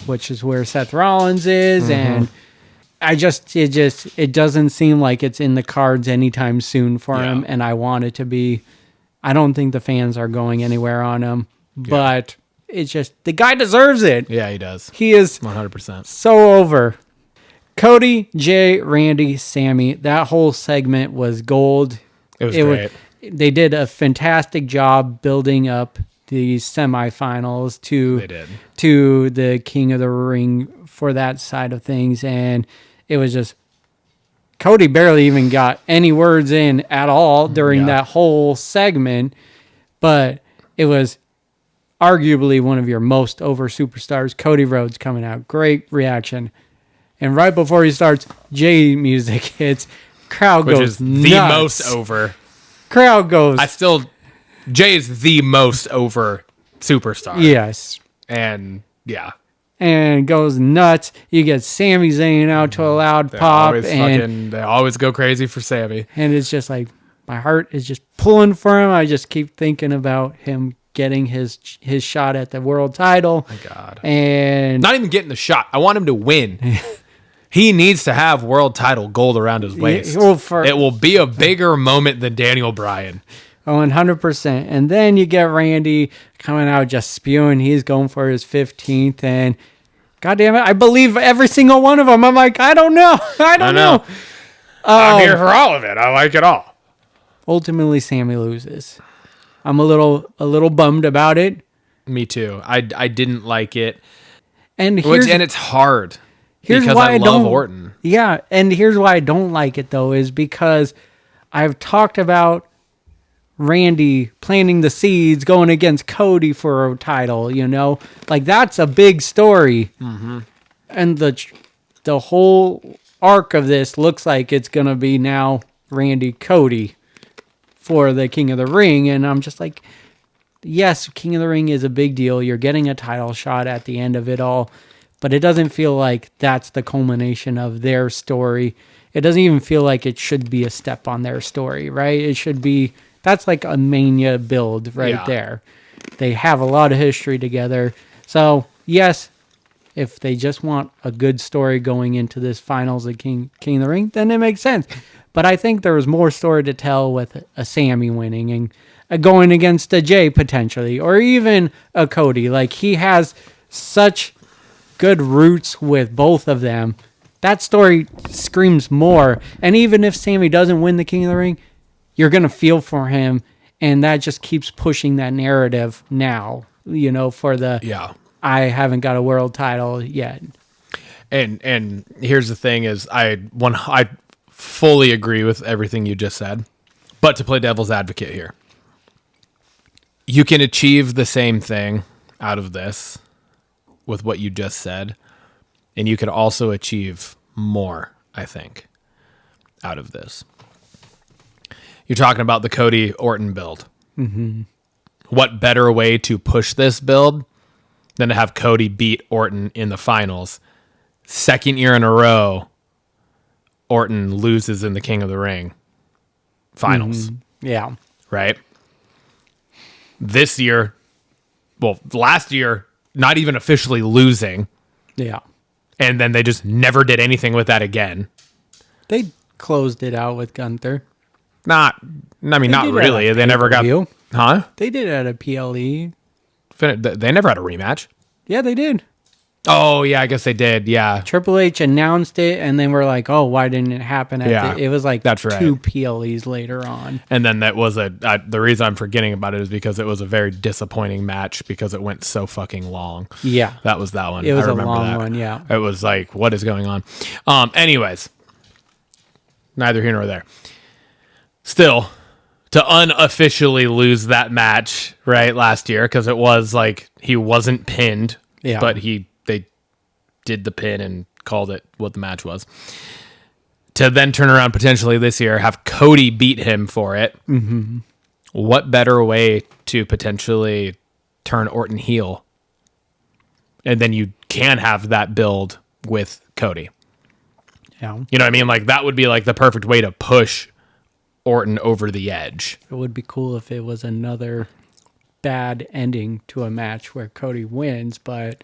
which is where Seth Rollins is, and it doesn't seem like it's in the cards anytime soon for him, and I want it to be. I don't think the fans are going anywhere on him, but it's just, the guy deserves it. Yeah, he does. He is 100% so over. Cody, Jay, Randy, Sammy, that whole segment was gold. It was great. They did a fantastic job building up the semifinals to the King of the Ring for that side of things, and it was just, Cody barely even got any words in at all during that whole segment, but it was arguably one of your most over superstars. Cody Rhodes coming out, great reaction, and right before he starts, Jay music hits, crowd which goes is nuts. The most over. Crowd goes. Jay is the most over superstar. Yes. And and goes nuts. You get Sami Zayn out to a loud pop, they always go crazy for Sami. And it's just like, my heart is just pulling for him. I just keep thinking about him getting his shot at the world title. My God. And not even getting the shot. I want him to win. He needs to have world title gold around his waist. It will be a bigger moment than Daniel Bryan. 100%. And then you get Randy coming out just spewing. He's going for his 15th. And God damn it, I believe every single one of them. I'm like, I don't know. I don't know. I'm here for all of it. I like it all. Ultimately, Sammy loses. I'm a little bummed about it. Me too. I didn't like it. And it's hard. Here's because why I love Orton. Yeah, and here's why I don't like it, though, is because I've talked about Randy planting the seeds, going against Cody for a title, Like, that's a big story. Mm-hmm. And the whole arc of this looks like it's going to be now Randy Cody for the King of the Ring. And I'm just like, yes, King of the Ring is a big deal. You're getting a title shot at the end of it all. But it doesn't feel like that's the culmination of their story. It doesn't even feel like it should be a step on their story, right? It should be, that's like a Mania build right there. They have a lot of history together. So, yes, if they just want a good story going into this finals of King of the Ring, then it makes sense. But I think there was more story to tell with a Sammy winning and going against a Jay potentially, or even a Cody. Like, he has such good roots with both of them. That story screams more. And even if Sammy doesn't win the King of the Ring, you're going to feel for him. And that just keeps pushing that narrative now, for the, I haven't got a world title yet. And here's the thing is I fully agree with everything you just said. But to play devil's advocate here, you can achieve the same thing out of this with what you just said. And you could also achieve more, I think, out of this. You're talking about the Cody Orton build. Mm-hmm. What better way to push this build than to have Cody beat Orton in the finals? Second year in a row, Orton loses in the King of the Ring finals. Mm-hmm. Yeah. Right? This year, last year, not even officially losing. Yeah. And then they just never did anything with that again. They closed it out with Gunther. Not really. They never got... Huh? They did it at a PLE. They never had a rematch. Yeah, they did. Oh, yeah, I guess they did, yeah. Triple H announced it, and then we're like, oh, why didn't it happen? It was like that's right. 2 PLEs later on. And then that was the reason I'm forgetting about it is because it was a very disappointing match because it went so fucking long. Yeah. That was that one. It was I remember a long that. one, yeah. It was like, what is going on? Anyways, neither here nor there. Still, to unofficially lose that match, right, last year, because it was like he wasn't pinned, but they did the pin and called it what the match was. To then turn around potentially this year, have Cody beat him for it. Mm-hmm. What better way to potentially turn Orton heel? And then you can have that build with Cody. Yeah. You know what I mean? Like, that would be like the perfect way to push Orton over the edge. It would be cool if it was another bad ending to a match where Cody wins, but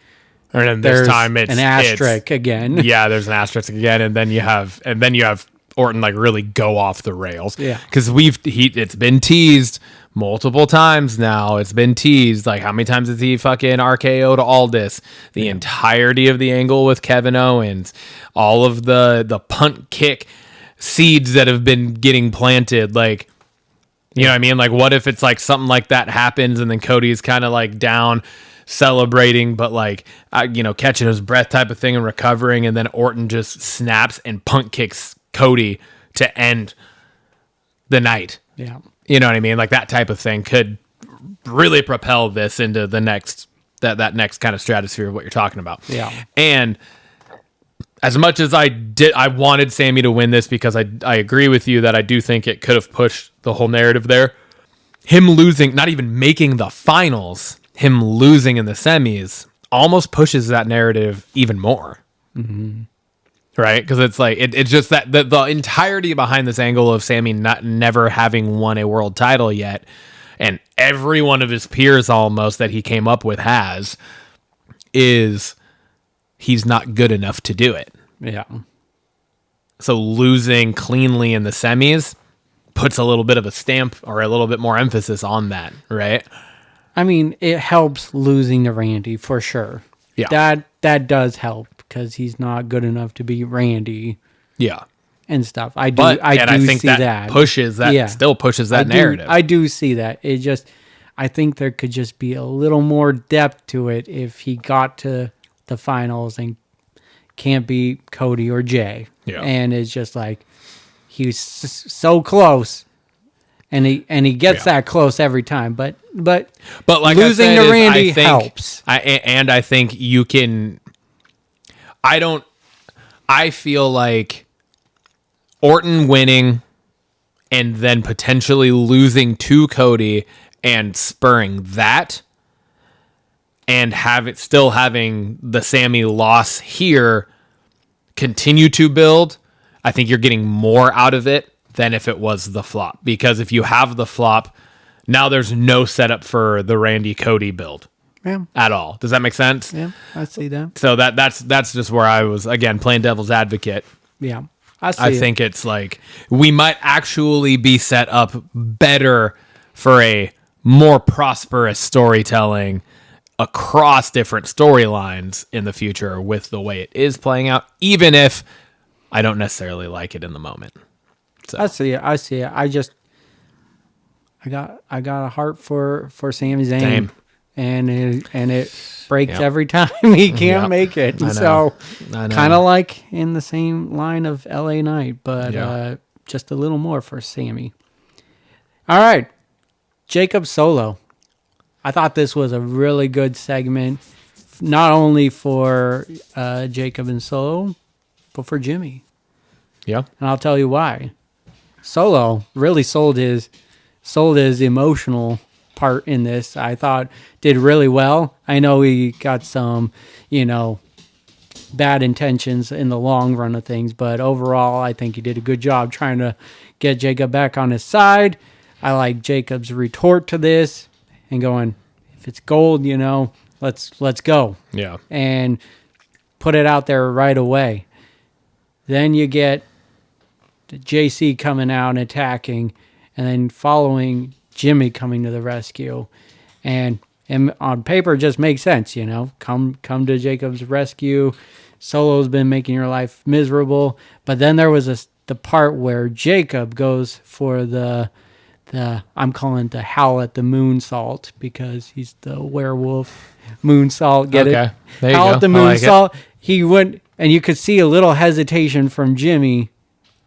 and there's this time it's an asterisk again. Yeah, there's an asterisk again, and then you have Orton like really go off the rails. Yeah, because it's been teased multiple times now. It's been teased like how many times has he fucking RKO'd Aldis? The entirety of the angle with Kevin Owens, all of the punt kick seeds that have been getting planted, like, you know what I mean? Like, what if it's like something like that happens and then Cody's kind of like down celebrating, but like, catching his breath type of thing and recovering, and then Orton just snaps and punt kicks Cody to end the night. Yeah. You know what I mean? Like, that type of thing could really propel this into the next, that next kind of stratosphere of what you're talking about. Yeah. And as much as I wanted Sammy to win this because I agree with you that I do think it could have pushed the whole narrative there. Him losing, not even making the finals, him losing in the semis almost pushes that narrative even more. Mm-hmm. Right? Because it's like, it's just that the entirety behind this angle of Sammy never having won a world title yet, and every one of his peers almost that he came up with is he's not good enough to do it. Yeah. So losing cleanly in the semis puts a little bit of a stamp or a little bit more emphasis on that, right? I mean, it helps losing to Randy for sure. Yeah. That does help because he's not good enough to beat Randy. Yeah. And stuff. I think see that. Still pushes that narrative. I do see that. I think there could just be a little more depth to it if he got to the finals and can't beat Cody or Jay. Yeah. And it's just like he's so close, and he gets that close every time. But like losing to Randy helps. I think you can. I feel like Orton winning and then potentially losing to Cody and spurring that, and still having the Sammy loss here continue to build, I think you're getting more out of it than if it was the flop. Because if you have the flop, now there's no setup for the Randy Cody build. Yeah. at all. Does that make sense? Yeah, I see that. So that's just where I was, again, playing devil's advocate. Yeah, I see. I think it's like we might actually be set up better for a more prosperous storytelling across different storylines in the future with the way it is playing out, even if I don't necessarily like it in the moment. So. I see it. I got a heart for Sami Zayn. Same. And it breaks every time he can't make it. I know. So I know. kind of like in the same line of LA Knight, but Yeah. just a little more for Sammy. All right. Jacob Solo. I thought this was a really good segment, not only for Jacob and Solo, but for Jimmy. Yeah. And I'll tell you why. Solo really sold his emotional part in this. I thought did really well. I know he got some, bad intentions in the long run of things, but overall I think he did a good job trying to get Jacob back on his side. I like Jacob's retort to this and going, if it's gold, let's go. Yeah. And put it out there right away. Then you get JC coming out and attacking, and then following Jimmy coming to the rescue. And on paper, it just makes sense, Come to Jacob's rescue. Solo's been making your life miserable. But then there was the part where Jacob goes for the I'm calling it the howl at the moonsault because he's the werewolf moonsault. Get Okay. it? There you Howl go. at the I like it. moonsault. He went, and you could see a little hesitation from Jimmy,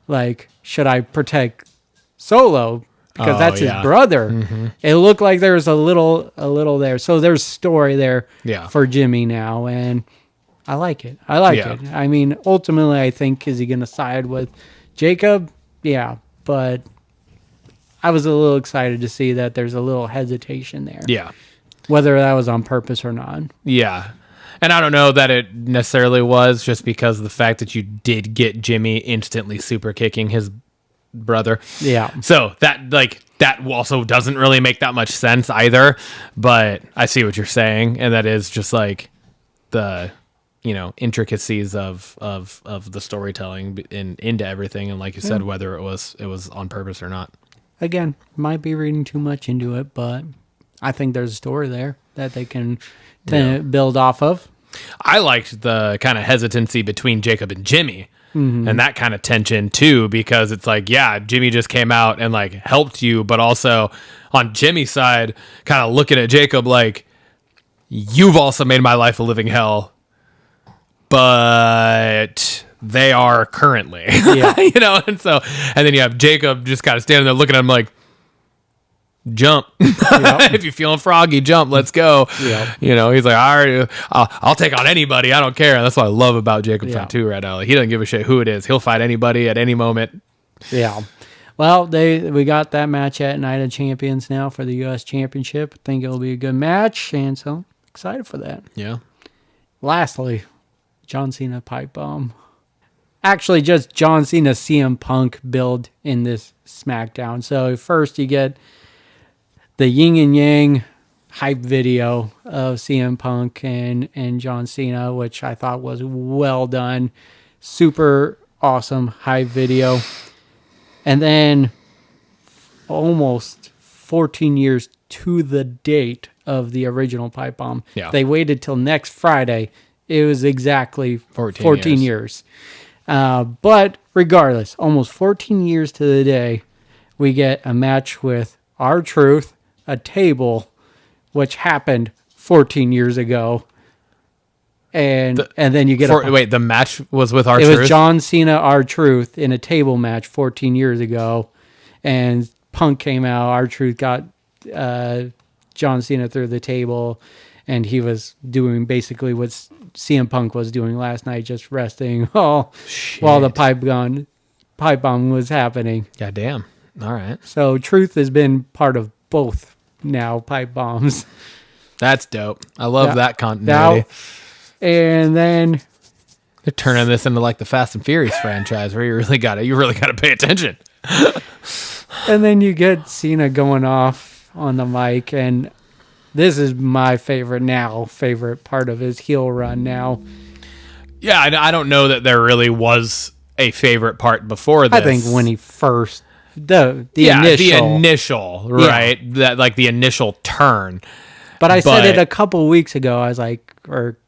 like, should I protect Solo? Because that's his brother. Mm-hmm. It looked like there was a little there. So there's story there for Jimmy now, and I like it. it. I mean, ultimately, I think, is he going to side with Jacob? Yeah, but I was a little excited to see that there's a little hesitation there. Yeah. Whether that was on purpose or not. Yeah. And I don't know that it necessarily was, just because of the fact that you did get Jimmy instantly super kicking his brother. Yeah. So that also doesn't really make that much sense either, but I see what you're saying, and that is just like the intricacies of the storytelling into everything, and like you said, whether it was on purpose or not. Again, might be reading too much into it, but I think there's a story there that they can build off of. I liked the kind of hesitancy between Jacob and Jimmy. Mm-hmm. And that kind of tension too, because it's like, yeah, Jimmy just came out and like helped you, but also on Jimmy's side, kind of looking at Jacob like, you've also made my life a living hell, but they are currently, and then you have Jacob just kind of standing there looking at him like, jump. If you're feeling froggy, jump. Let's go. Yep. He's like, all right, I'll take on anybody. I don't care. And that's what I love about Jacob Fatu right now. Like, he doesn't give a shit who it is. He'll fight anybody at any moment. Yeah. Well, we got that match at Night of Champions now for the U.S. Championship. I think it'll be a good match, and so excited for that. Yeah. Lastly, John Cena pipe bomb. Actually, just John Cena CM Punk build in this SmackDown. So first you get the yin and yang hype video of CM Punk and John Cena, which I thought was well done. Super awesome hype video. And then almost 14 years to the date of the original pipe bomb. Yeah. They waited till next Friday. It was exactly 14 years. But regardless, almost 14 years to the day, we get a match with R-Truth, a table, which happened 14 years ago. And then you get wait, the match was with R-Truth? It was John Cena, R-Truth in a table match 14 years ago. And Punk came out. R-Truth got John Cena through the table. And he was doing basically what CM Punk was doing last night, just resting while the pipe bomb was happening. God damn. All right. So Truth has been part of both now pipe bombs. That's dope. I love that continuity. And then they're turning this into like the Fast and Furious franchise, where you really got to pay attention. And then you get Cena going off on the mic, and this is my favorite part of his heel run now. Yeah, I don't know that there really was a favorite part before this. I think when he first the initial, right? That like the initial turn. But I said it a couple weeks ago. I was like, or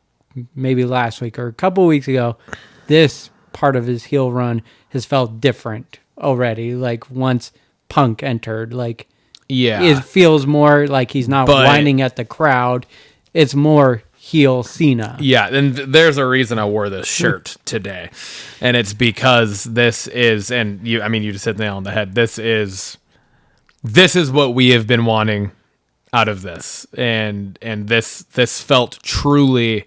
maybe last week or a couple weeks ago, this part of his heel run has felt different already. Like once Punk entered, like it feels more like he's not whining at the crowd. It's more heel Cena. Yeah, and there's a reason I wore this shirt today, and it's because this is, and you just hit the nail on the head. This is what we have been wanting out of this, and this felt truly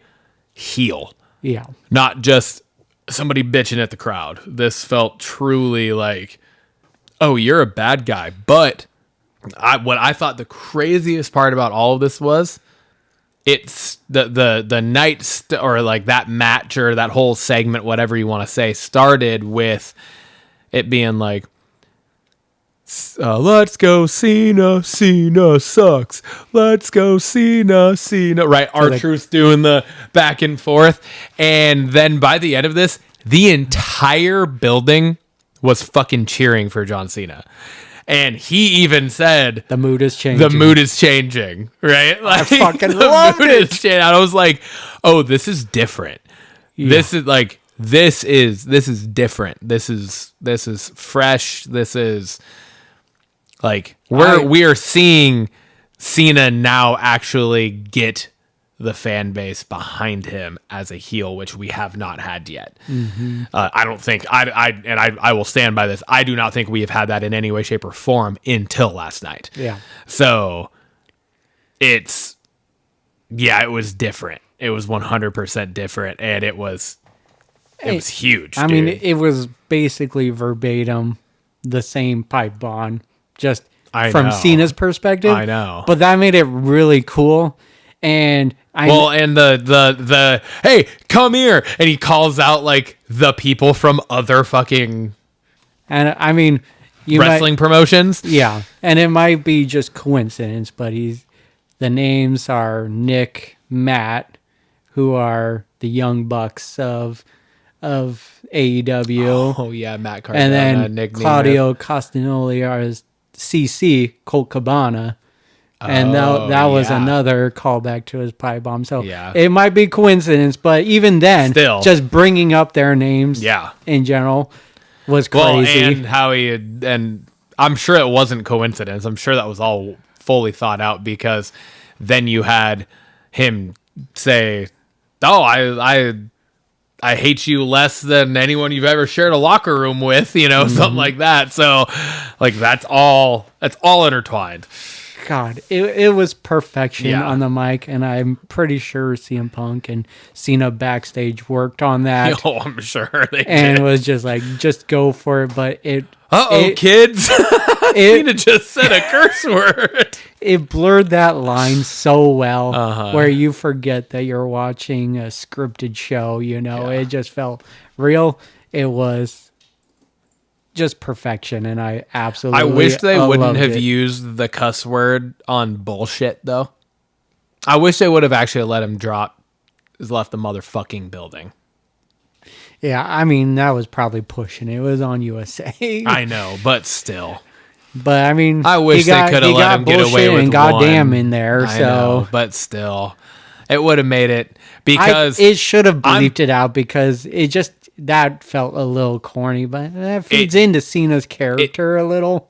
heel. Yeah, not just somebody bitching at the crowd. This felt truly like, oh, you're a bad guy. But what I thought the craziest part about all of this was, it's the night or like that match or that whole segment, whatever you want to say, started with it being like, let's go Cena, Cena sucks. Let's go Cena, Cena. Right, R-Truth doing the back and forth. And then by the end of this, the entire building was fucking cheering for John Cena. And he even said, the mood is changing. The mood is changing, right? Like, I fucking loved it. I was like, oh, this is different. Yeah. This is like, this is different. This is fresh. This is like, we are seeing Cena now actually get the fan base behind him as a heel, which we have not had yet. Mm-hmm. I don't think I will stand by this. I do not think we have had that in any way, shape, or form until last night. Yeah. So it was different. It was 100% different, and it was huge. I mean, it was basically verbatim the same pipe bomb, just from Cena's perspective. I know, but that made it really cool. And and the hey, come here, and he calls out like the people from other fucking, and I mean, wrestling promotions. Yeah, and it might be just coincidence, but the names are Nick, Matt, who are the young bucks of AEW. Oh yeah, Matt Cardona, and then Nick Claudio Castagnoli as CC Colt Cabana. And that was another callback to his pipe bomb. So it might be coincidence, but even then, still, just bringing up their names in general was crazy. Well, and how and I'm sure it wasn't coincidence. I'm sure that was all fully thought out, because then you had him say, oh, I hate you less than anyone you've ever shared a locker room with, something like that. So like that's all intertwined. God, it was perfection on the mic, and I'm pretty sure CM Punk and Cena backstage worked on that. Oh, I'm sure they and did. It was just like, just go for it. But kids, Cena just said a curse word. It blurred that line so well, where you forget that you're watching a scripted show. It just felt real. It was just perfection, and I absolutely wish they wouldn't have it. used the cuss word on bullshit, though. I wish they would have actually let him left the motherfucking building. Yeah, I mean, that was probably pushing it. It was on USA. I know, but still. But I mean, I wish they could have let him get away with and goddamn in there. I know, but still, it would have made it, because it should have bleeped it out, because it just, that felt a little corny, but that feeds into Cena's character a little.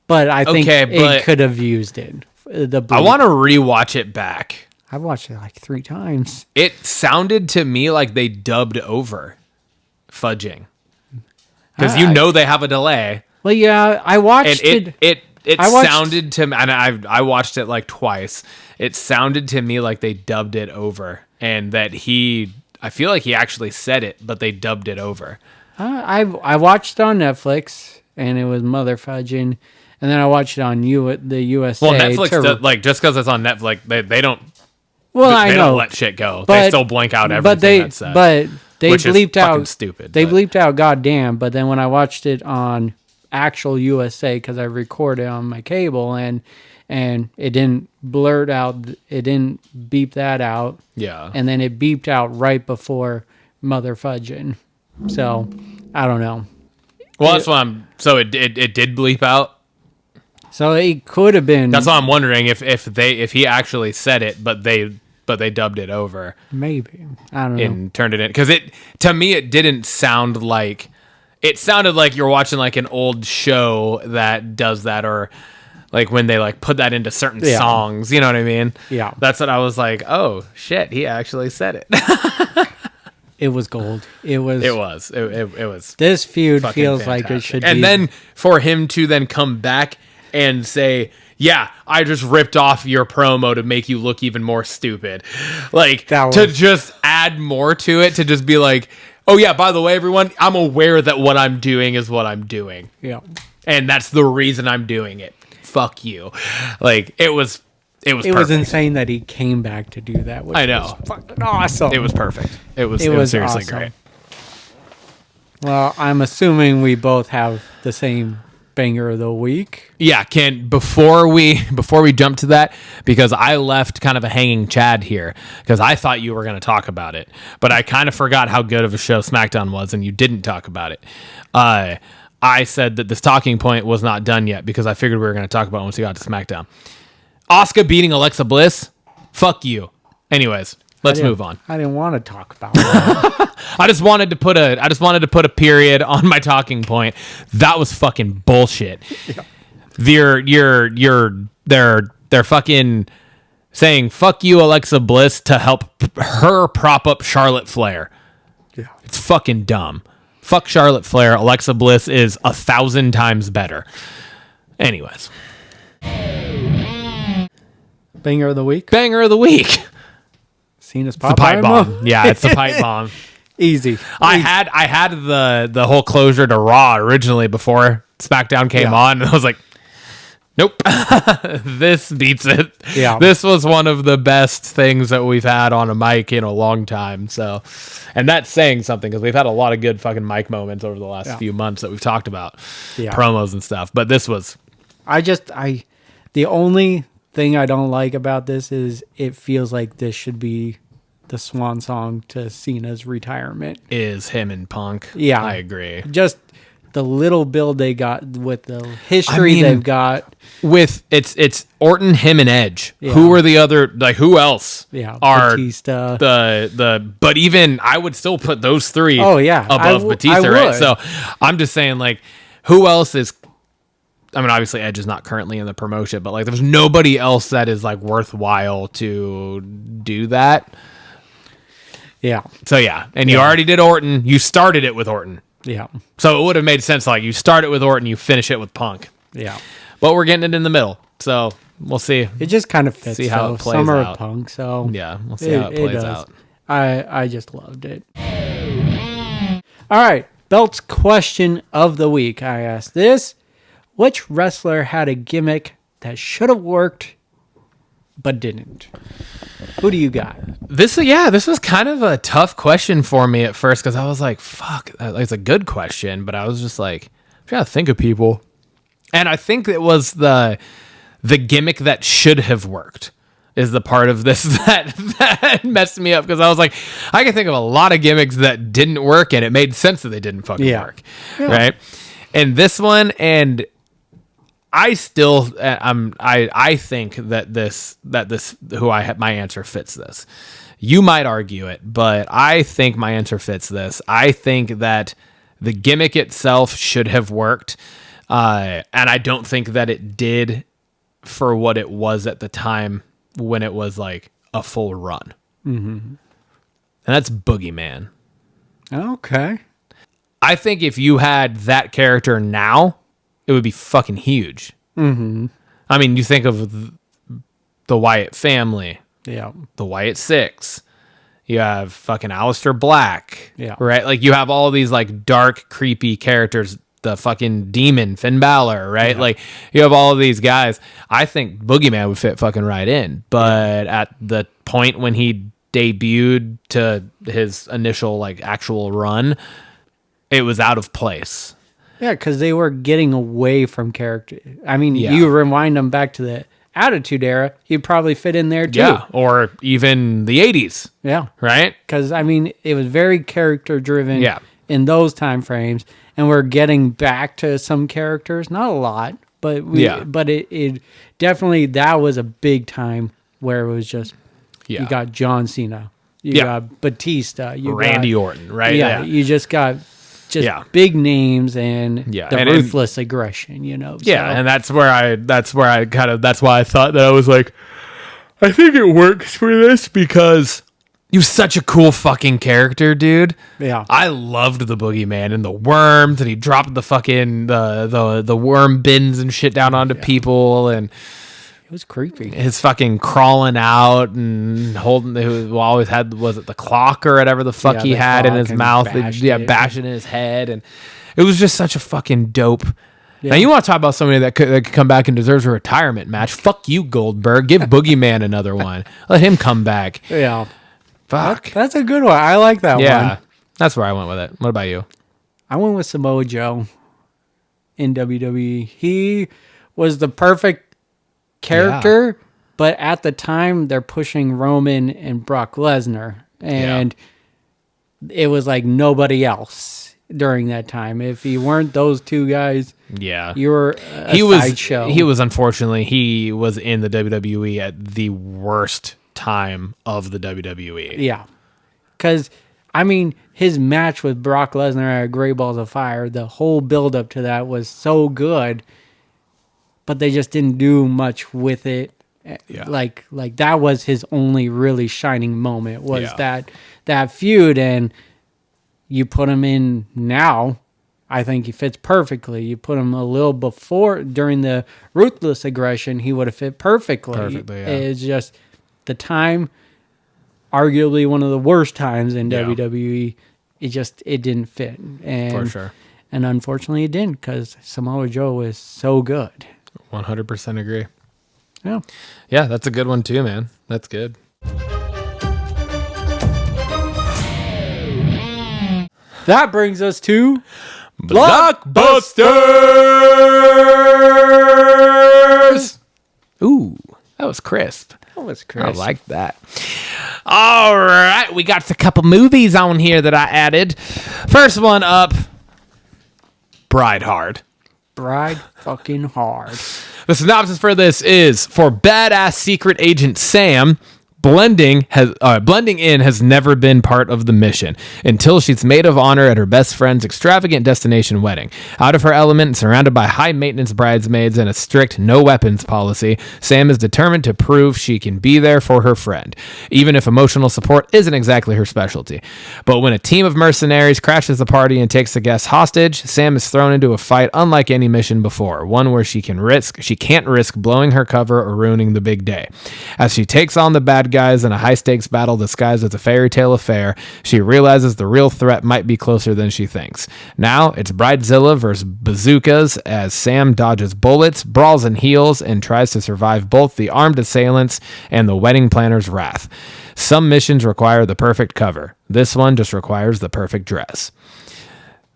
But I think it could have used it. I want to rewatch it back. I've watched it like 3 times. It sounded to me like they dubbed over fudging, because they have a delay. Well, yeah, I watched it. It sounded to me, and I watched it like twice. It sounded to me like they dubbed it over, and that I feel like he actually said it, but they dubbed it over. I watched it on Netflix, and it was mother fudging, and then I watched it on the USA. Well, Netflix just because it's on Netflix, they don't. Well, I know. They don't let shit go. They still blank out everything that's said. But they bleeped out. Stupid. They bleeped out goddamn. But then when I watched it on actual USA, because I recorded on my cable, and and it didn't blurt out, it didn't beep that out. Yeah. And then it beeped out right before mother fudging. So, I don't know. Well, that's why so it did bleep out. So it could have been. That's why I'm wondering if he actually said it, but they dubbed it over. Maybe. I don't know. And turned it in, because to me it didn't sound like, it sounded like you're watching like an old show that does that, or like when they like put that into certain songs, you know what I mean? Yeah. That's what I was like, oh shit, he actually said it. It was gold. It was. This feud fucking feels like it fantastic. should And be. then for him to then come back and say, yeah, I just ripped off your promo to make you look even more stupid. Like, to just add more to it, to just be like, oh yeah, by the way, everyone, I'm aware that what I'm doing is what I'm doing. Yeah. And that's the reason I'm doing it. Fuck you. Like, it was perfect. insane that he came back to do that. Which I know. was fucking awesome. It was perfect. It was seriously awesome. great. Well, I'm assuming we both have the same banger of the week. Yeah, before we jump to that, because I left kind of a hanging Chad here, because I thought you were going to talk about it, but I kind of forgot how good of a show SmackDown was, and you didn't talk about it. I said that this talking point was not done yet, because I figured we were going to talk about it once we got to SmackDown. Asuka beating Alexa Bliss? Fuck you. Anyways, let's move on. I didn't want to talk about it. I just wanted to put a period on my talking point. That was fucking bullshit. Yeah. They're fucking saying fuck you, Alexa Bliss, to help her prop up Charlotte Flair. Yeah. It's fucking dumb. Fuck Charlotte Flair. Alexa Bliss is 1,000 times better. Anyways. Banger of the week? Banger of the week. Cena's The pipe bomb. Yeah, it's the pipe bomb. Easy. I had the whole closure to Raw originally before SmackDown came on, and I was like, nope, this beats it. Yeah. This was one of the best things that we've had on a mic in a long time. So, and that's saying something, because we've had a lot of good fucking mic moments over the last few months that we've talked about, promos and stuff. But this was, the only thing I don't like about this is it feels like this should be the swan song to Cena's retirement. is him and Punk. Yeah. I agree. Just the little build they got with the history they've got. With it's Orton, him, and Edge. Yeah. Who are the other, like, who else? Yeah, are Batista. but even I would still put those three. Oh, yeah. above Batista, I right? would. So I'm just saying, like, who else is? I mean, obviously Edge is not currently in the promotion, but like, there's nobody else that is like worthwhile to do that. Yeah. So yeah, and you already did Orton. You started it with Orton. Yeah. So it would have made sense, like, you start it with Orton, you finish it with Punk. Yeah. But we're getting it in the middle, so we'll see. It just kind of fits. See how it plays Summer out. of Punk. So Yeah, we'll see how it plays does. out. I just loved it. All right. Belt's question of the week. I asked this. Which wrestler had a gimmick that should have worked but didn't? Who do you got? This was kind of a tough question for me at first, because I was like, fuck, it's a good question, but I was just like, I'm trying to think of people. And I think it was the gimmick that should have worked is the part of this that messed me up, because I was like, I can think of a lot of gimmicks that didn't work, and it made sense that they didn't fucking work. Yeah. Right? And this one, and I still, I think that this my answer fits this. You might argue it, but I think my answer fits this. I think that the gimmick itself should have worked, and I don't think that it did for what it was at the time when it was like a full run. Mm-hmm. And that's Boogeyman. Okay. I think if you had that character now, it would be fucking huge. Mm-hmm. I mean, you think of the Wyatt family, Yeah. the Wyatt Six. You have fucking Aleister Black, Yeah. right? Like, you have all these like dark, creepy characters. The fucking demon, Finn Balor, right? Yeah. Like, you have all of these guys. I think Boogeyman would fit fucking right in, but at the point when he debuted to his initial like actual run, it was out of place. Yeah, because they were getting away from character. I mean, Yeah. you rewind them back to the Attitude Era, he'd probably fit in there too. Yeah, or even the 80s, Yeah. right? Because, I mean, it was very character driven Yeah. in those time frames. And we're getting back to some characters. Not a lot, but it definitely, that was a big time where it was just, Yeah. you got John Cena. You got Batista. You Randy got, Orton, right? Yeah, you just got big names and the and ruthless aggression, you know. Yeah, so. and that's why I thought that I was like, I think it works for this because you're such a cool fucking character, dude. Yeah. I loved the Boogeyman and the worms, and he dropped the fucking the worm bins and shit down onto people, and It was creepy. his fucking crawling out and holding. He always had, was it the clock or whatever the fuck he the had in clock his and mouth? bashed it. Bashing in his head, and it was just such a fucking dope. Yeah. Now you want to talk about somebody that could come back and deserves a retirement match? Fuck you, Goldberg. Give Boogeyman another one. Let him come back. Yeah. Fuck. That's a good one. I like that Yeah, one. that's where I went with it. What about you? I went with Samoa Joe in WWE. He was the perfect character, but at the time they're pushing Roman and Brock Lesnar, and it was like nobody else during that time. If you weren't those two guys, Yeah, you were a sideshow. He was unfortunately he was in the WWE at the worst time of the WWE. Yeah. Because, I mean, his match with Brock Lesnar at Great Balls of Fire, the whole build up to that was so good, but they just didn't do much with it. Yeah. Like that was his only really shining moment was Yeah. that feud, and you put him in now, I think he fits perfectly. You put him a little before, during the ruthless aggression, he would have fit perfectly. Perfectly, yeah. It's just the time, arguably one of the worst times in WWE. It didn't fit, and For sure. and unfortunately it didn't, because Samoa Joe is so good. 100% agree. Yeah. Yeah, that's a good one too, man. That's good. That brings us to Blockbusters. Ooh, that was crisp. That was I crazy. like that. All right, we got a couple movies on here that I added. First one up, Bride Hard. Bride fucking hard. The synopsis for this is: for badass secret agent Sam, blending in has never been part of the mission until she's maid of honor at her best friend's extravagant destination wedding. Out of her element and surrounded by high-maintenance bridesmaids and a strict no-weapons policy, Sam is determined to prove she can be there for her friend, even if emotional support isn't exactly her specialty. But when a team of mercenaries crashes the party and takes the guests hostage, Sam is thrown into a fight unlike any mission before, one where she can't risk blowing her cover or ruining the big day. As she takes on the bad guys in a high-stakes battle disguised as a fairy tale affair, she realizes the real threat might be closer than she thinks. Now, it's Bridezilla versus bazookas as Sam dodges bullets, brawls and heals, and tries to survive both the armed assailants and the wedding planner's wrath. Some missions require the perfect cover. This one just requires the perfect dress.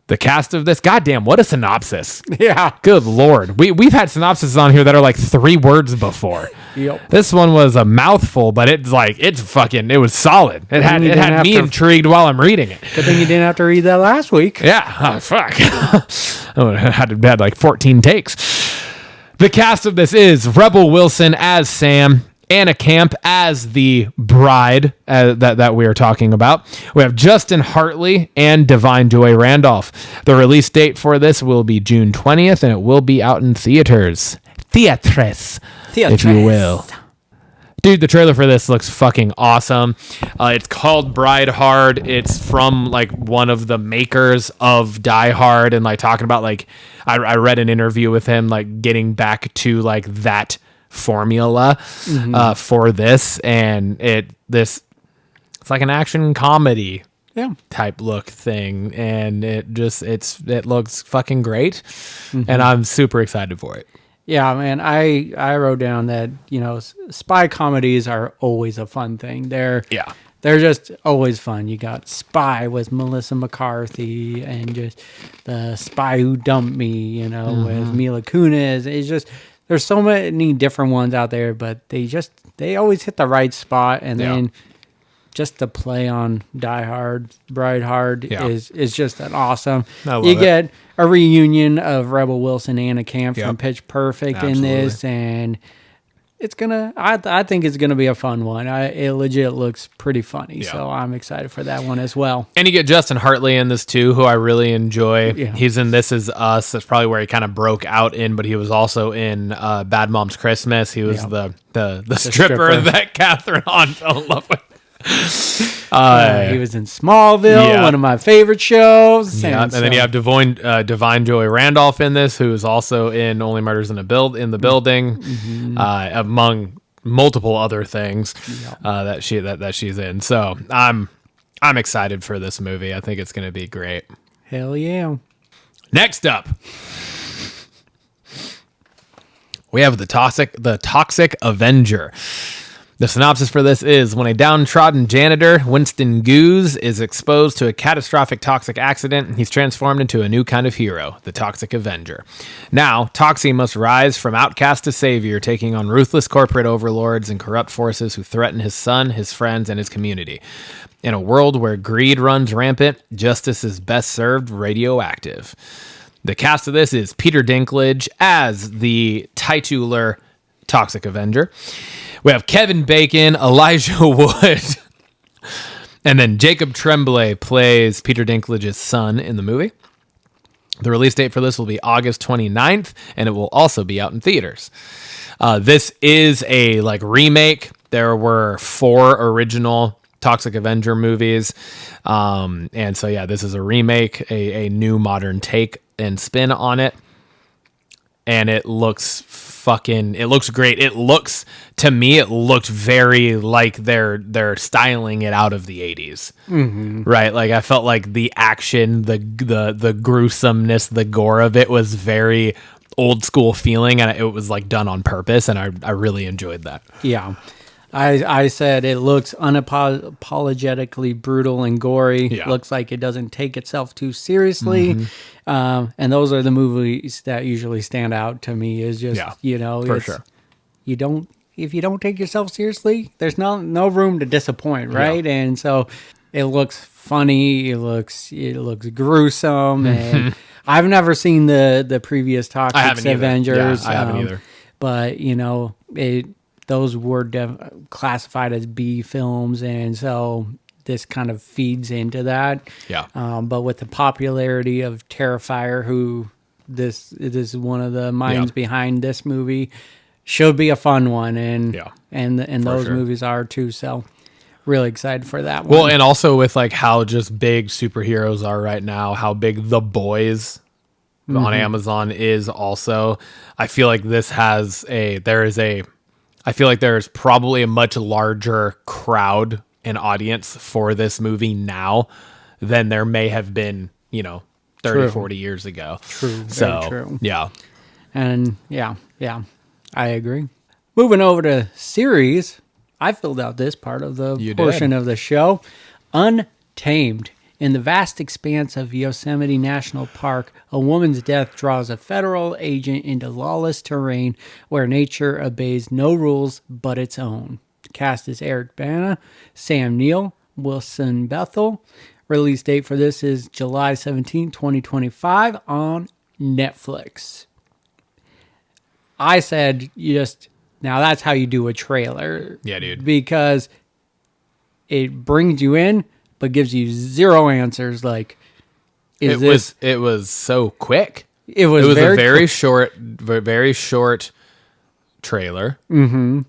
The cast of this, goddamn, what a synopsis. Yeah. Good Lord. We've had synopses on here that are like 3 words before. Yep. This one was a mouthful, but it was solid. It had me intrigued while I'm reading it. Good thing you didn't have to read that last week. Yeah. Oh, fuck. I had like 14 takes. The cast of this is Rebel Wilson as Sam, Anna Camp as the bride that we are talking about. We have Justin Hartley and Divine Joy Randolph. The release date for this will be June 20th, and it will be out in theaters, if you will. Dude, the trailer for this looks fucking awesome. It's called Bride Hard. It's from like one of the makers of Die Hard, and like talking about like I read an interview with him like getting back to like that formula for this, and it's like an action comedy type look thing, and it looks fucking great, and I'm super excited for it. Yeah, man, I wrote down that, spy comedies are always a fun thing. They're just always fun. You got Spy with Melissa McCarthy, and just The Spy Who Dumped Me, with Mila Kunis. It's just, there's so many different ones out there, but they always hit the right spot, and then just the play on Die Hard, Bride Hard is just an awesome. You get a reunion of Rebel Wilson and Anna Camp from Pitch Perfect in this, and it's I think it's gonna be a fun one. It legit looks pretty funny, so I'm excited for that one as well. And you get Justin Hartley in this too, who I really enjoy. Yeah. He's in This Is Us. That's probably where he kind of broke out in, but he was also in Bad Moms Christmas. He was the stripper that Catherine Hahn fell in love with. He was in Smallville, one of my favorite shows. Yeah, and then you have Divine Joy Randolph in this, who is also in Only Murders in the Building, among multiple other things that she's in. So I'm excited for this movie. I think it's going to be great. Hell yeah! Next up, we have the Toxic Avenger. The synopsis for this is, when a downtrodden janitor, Winston Goose, is exposed to a catastrophic toxic accident, he's transformed into a new kind of hero, the Toxic Avenger. Now, Toxie must rise from outcast to savior, taking on ruthless corporate overlords and corrupt forces who threaten his son, his friends, and his community. In a world where greed runs rampant, justice is best served radioactive. The cast of this is Peter Dinklage as the titular Toxic Avenger. We have Kevin Bacon, Elijah Wood, and then Jacob Tremblay plays Peter Dinklage's son in the movie. The release date for this will be August 29th, and it will also be out in theaters. This is a remake. There were 4 original Toxic Avenger movies, and so this is a remake, a new modern take and spin on it, and it looks great. To me, it looked very like they're styling it out of the 80s. Right? Like, I felt like the action, the gruesomeness, the gore of it was very old school feeling, and it was done on purpose, and I really enjoyed that. Yeah. I said it looks unapologetically brutal and gory. Yeah. Looks like it doesn't take itself too seriously. And those are the movies that usually stand out to me. Is just for sure. If you don't take yourself seriously, there's no room to disappoint, right? And so it looks funny. It looks gruesome. And I've never seen the previous Toxic Avengers. Yeah, I haven't either. But those were classified as B films, and so this kind of feeds into that. Yeah. But with the popularity of Terrifier, who this is one of the minds behind this movie, should be a fun one, and those movies are too. So really excited for that one. Well, and also with how just big superheroes are right now, how big The Boys on Amazon is also. I feel like I feel like there's probably a much larger crowd and audience for this movie now than there may have been, 30, 40 years ago. True. So, very true. Yeah. And I agree. Moving over to series, I filled out this part of the portion of the show. Untamed. In the vast expanse of Yosemite National Park, a woman's death draws a federal agent into lawless terrain where nature obeys no rules but its own. The cast is Eric Bana, Sam Neill, Wilson Bethel. Release date for this is July 17, 2025 on Netflix. I said now that's how you do a trailer. Yeah, dude. Because it brings you in, but gives you zero answers. It was so quick. It was a very short trailer. Mm-hmm.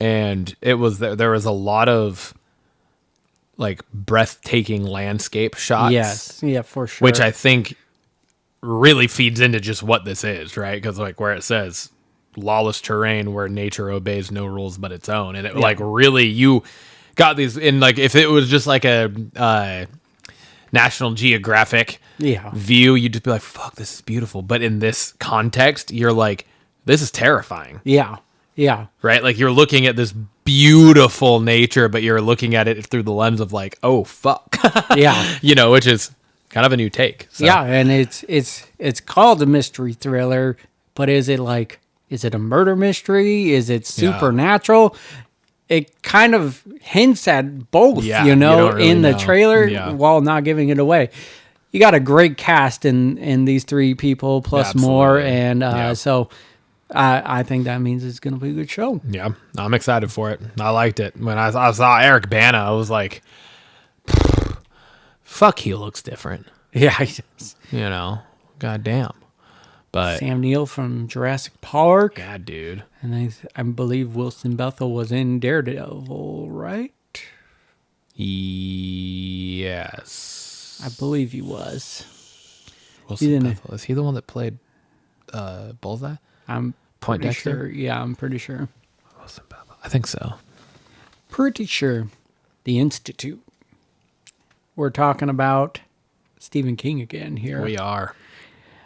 And there was a lot of breathtaking landscape shots. Yes, yeah, for sure. Which I think really feeds into just what this is, right? Because where it says lawless terrain where nature obeys no rules but its own, and it really you got these in if it was just a National Geographic view, you'd just be like, fuck, this is beautiful. But in this context, you're like, this is terrifying. Yeah. Right? You're looking at this beautiful nature, but you're looking at it through the lens of oh, fuck. Yeah. Which is kind of a new take. So. Yeah, and it's called a mystery thriller, but is Is it a murder mystery? Is it supernatural? It kind of hints at both, Yeah, you you know, don't really in the know. trailer Yeah. while not giving it away. You got a great cast in these three people plus more, Absolutely. and Yeah. so I think that means it's going to be a good show. Yeah, I'm excited for it. I liked it. When I saw Eric Bana, I was like, fuck, he looks different. Yeah, he does. You know, goddamn. But Sam Neill from Jurassic Park, yeah, dude. and I believe Wilson Bethel was in Daredevil, right? Yes. I believe he was. Wilson He's in it. Bethel. Is he the one that played Bullseye? I'm Point pretty Dexter? sure. Yeah, I'm pretty sure. Wilson Bethel. I think so. Pretty sure. The Institute. We're talking about Stephen King again here. We are.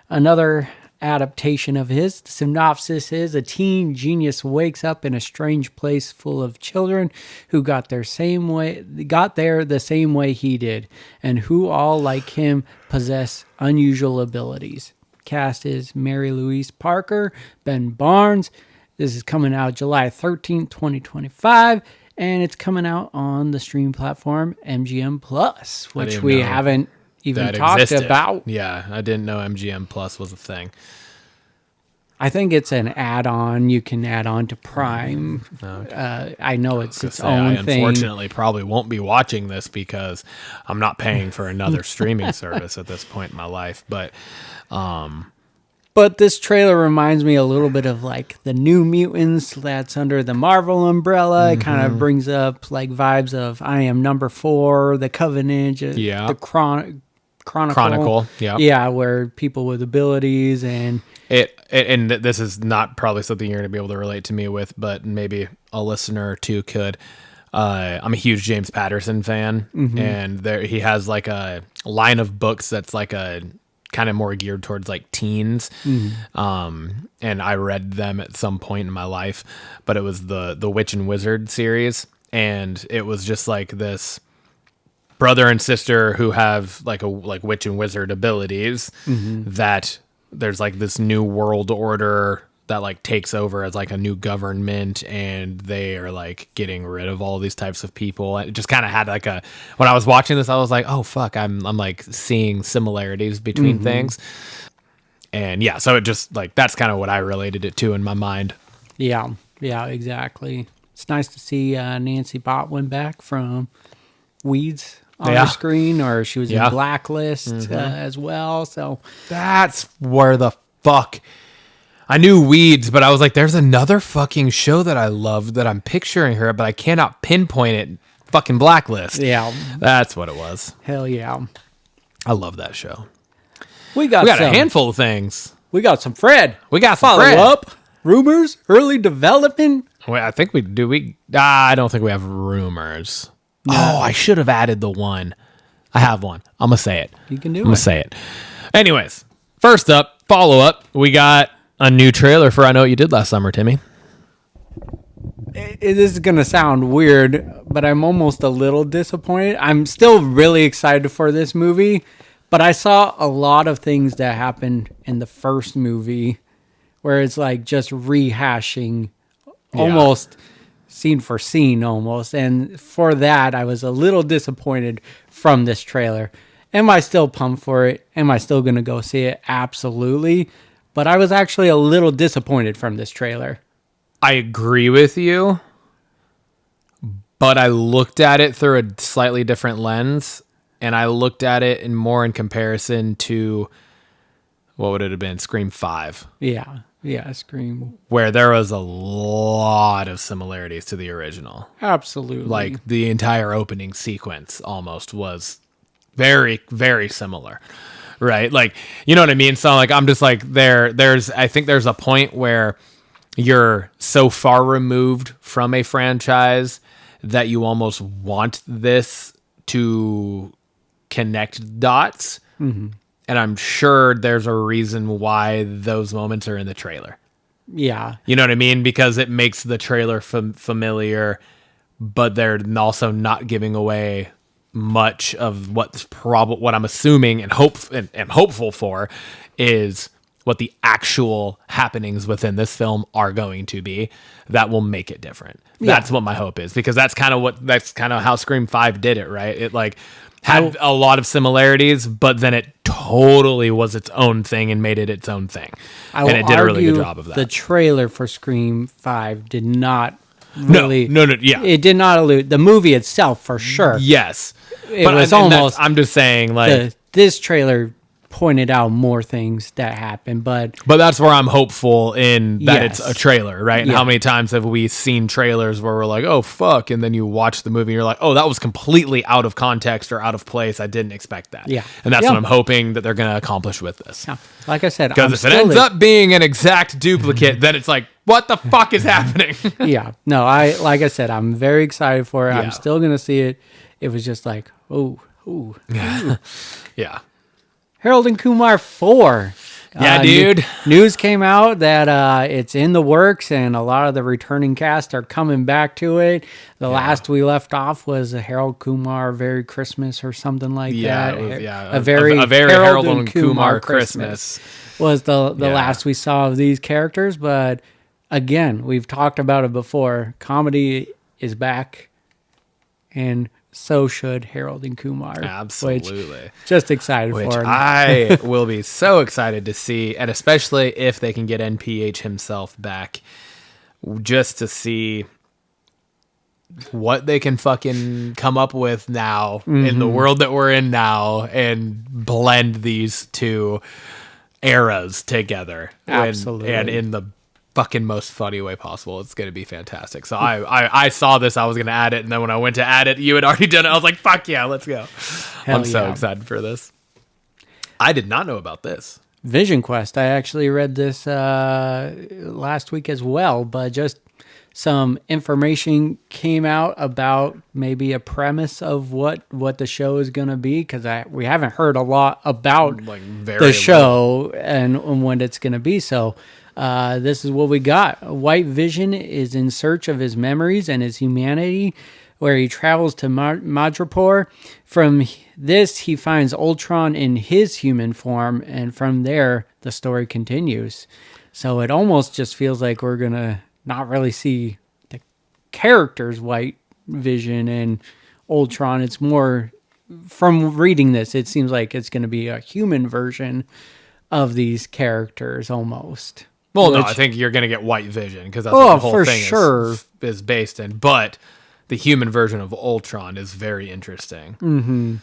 Another adaptation of his. The synopsis is a teen genius wakes up in a strange place full of children who got there the same way he did, and who all like him possess unusual abilities. Cast is Mary Louise Parker, Ben Barnes. This is coming out July 13th, 2025, and it's coming out on the stream platform MGM Plus, which didn't we know haven't even That talked existed. about. Yeah, I didn't know MGM Plus was a thing. I think it's an add-on. You can add on to Prime. I know it's its own I thing. unfortunately probably won't be watching this because I'm not paying for another streaming service at this point in my life. But But this trailer reminds me a little bit of like the New Mutants that's under the Marvel umbrella. It kind of brings up like vibes of I Am Number 4, The Covenant, Yeah. the Chronicle. Chronicle, yeah. Yeah, where people with abilities and and this is not probably something you're going to be able to relate to me with, but maybe a listener or two could. I'm a huge James Patterson fan, and he has like a line of books that's like a kind of more geared towards like teens. And I read them at some point in my life, but it was the Witch and Wizard series, and it was just like this brother and sister who have like witch and wizard abilities, that there's like this new world order that like takes over as like a new government, and they are like getting rid of all these types of people. It just kind of had like when I was watching this, I was like, oh fuck, I'm like seeing similarities between things. And yeah, so it just like, that's kind of what I related it to in my mind. yeah, exactly. It's nice to see Nancy Botwin back from Weeds on Yeah. the screen, or she was Yeah. in Blacklist as well. So That's where the fuck I knew Weeds, but I was like, there's another fucking show that I love that I'm picturing her, but I cannot pinpoint it. Fucking Blacklist. yeah, That's what it was. hell yeah. I love that show. We got We got some, a handful of things. We got some Fred. We got some Follow Fred. up rumors, early development. Wait, I think I don't think we have rumors. Oh, I should have added the one. I have one. I'm going to say it. You can do I'm going it. to say it. Anyways, first up, follow up. We got a new trailer for I Know What You Did Last Summer, Timmy. This is going to sound weird, but I'm almost a little disappointed. I'm still really excited for this movie, but I saw a lot of things that happened in the first movie where it's like just rehashing almost scene for scene almost. And for that, I was a little disappointed from this trailer. Am I still pumped for it? Am I still going to go see it? Absolutely. But I was actually a little disappointed from this trailer. I agree with you, but I looked at it through a slightly different lens, and I looked at it in comparison to, what would it have been, Scream 5, Yeah, Scream. where there was a lot of similarities to the original. Absolutely. Like the entire opening sequence almost was very, very similar. Right? Like, you know what I mean? So like, I'm just like I think there's a point where you're so far removed from a franchise that you almost want this to connect dots. And I'm sure there's a reason why those moments are in the trailer. yeah, You know what I mean? Because it makes the trailer familiar, but they're also not giving away much of what I'm assuming and hopeful for is what the actual happenings within this film are going to be that will make it different. That's what my hope is, because that's kind of how Scream 5 did it, right? It like had a lot of similarities, but then it totally was its own thing and made it its own thing. And it did a really good job of that. The trailer for Scream 5 did not really... No, yeah. It did not allude... The movie itself, for sure. Yes. It was almost... I'm just saying, like... This trailer pointed out more things that happened, but that's where I'm hopeful in that it's a trailer, right? And how many times have we seen trailers where we're like, oh fuck, and then you watch the movie and you're like, oh, that was completely out of context or out of place. I didn't expect that. Yeah. And that's what I'm hoping that they're going to accomplish with this. Yeah. Like I said, because if it ends up being an exact duplicate, then it's like, what the fuck is happening? Yeah. No, like I said, I'm very excited for it. I'm still going to see it. It was just like, ooh. Yeah. Harold and Kumar 4. Yeah, dude. News came out that it's in the works, and a lot of the returning cast are coming back to it. The last we left off was a Harold Kumar Very Christmas or something like that. A very Harold and Kumar Christmas was the last we saw of these characters. But again, we've talked about it before. Comedy is back, and so should Harold and Kumar. Absolutely. Just excited for it. I will be so excited to see, and especially if they can get NPH himself back, just to see what they can fucking come up with now in the world that we're in now and blend these two eras together. Absolutely. And in the fucking most funny way possible. It's going to be fantastic. So I saw this, I was going to add it, and then when I went to add it, you had already done it. I was like, fuck yeah, let's go. I'm so excited for this. I did not know about this. Vision Quest. I actually read this last week as well, but just some information came out about maybe a premise of what the show is going to be, because we haven't heard a lot about the show and when it's going to be. So this is what we got. White Vision is in search of his memories and his humanity, where he travels to Madripoor. From this, he finds Ultron in his human form, and from there, the story continues. So it almost just feels like we're going to not really see the characters, White Vision and Ultron. It's more, from reading this, it seems like it's going to be a human version of these characters almost. Well, no, I think you're going to get White Vision, because that's what the whole thing is based in. But the human version of Ultron is very interesting,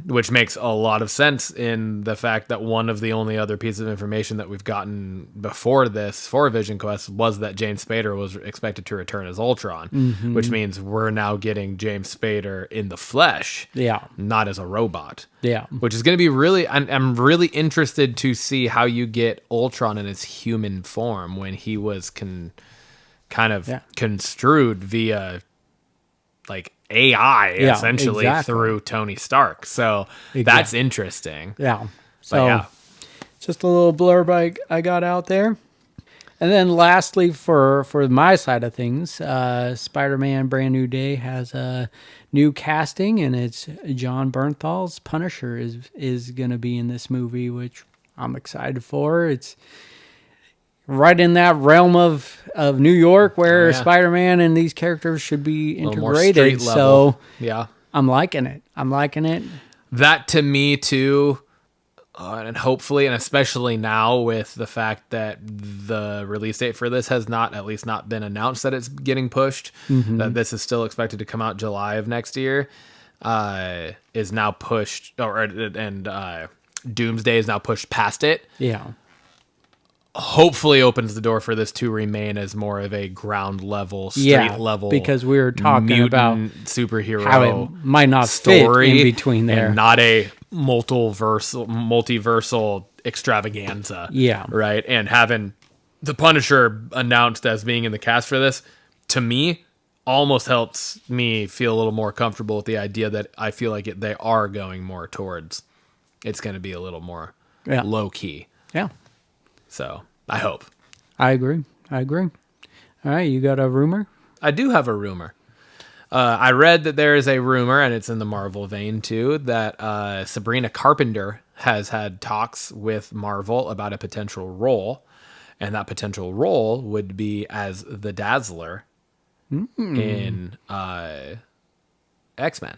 which makes a lot of sense in the fact that one of the only other pieces of information that we've gotten before this for Vision Quest was that James Spader was expected to return as Ultron, which means we're now getting James Spader in the flesh, not as a robot. Yeah, which is going to be really... I'm really interested to see how you get Ultron in his human form when he was kind of construed via like AI essentially through Tony Stark. So that's interesting. Yeah. So just a little blurb I got out there. And then lastly, for my side of things, Spider-Man Brand New Day has a new casting, and it's John Bernthal's Punisher is going to be in this movie, which I'm excited for. It's right in that realm of New York where Spider-Man and these characters should be integrated. So I'm liking it. That to me too, and hopefully, and especially now with the fact that the release date for this has not been announced, that it's getting pushed, that this is still expected to come out July of next year, is now pushed, and Doomsday is now pushed past it. Yeah. Hopefully opens the door for this to remain as more of a ground level, street level, because we were talking about superhero how it might not story fit in between there, and not a multiversal extravaganza. Yeah, right. And having the Punisher announced as being in the cast for this, to me, almost helps me feel a little more comfortable with the idea that I feel like they are going more towards. It's going to be a little more low key. Yeah. So, I hope. I agree. All right, you got a rumor? I do have a rumor. I read that there is a rumor, and it's in the Marvel vein too, that Sabrina Carpenter has had talks with Marvel about a potential role, and that potential role would be as the Dazzler in X-Men.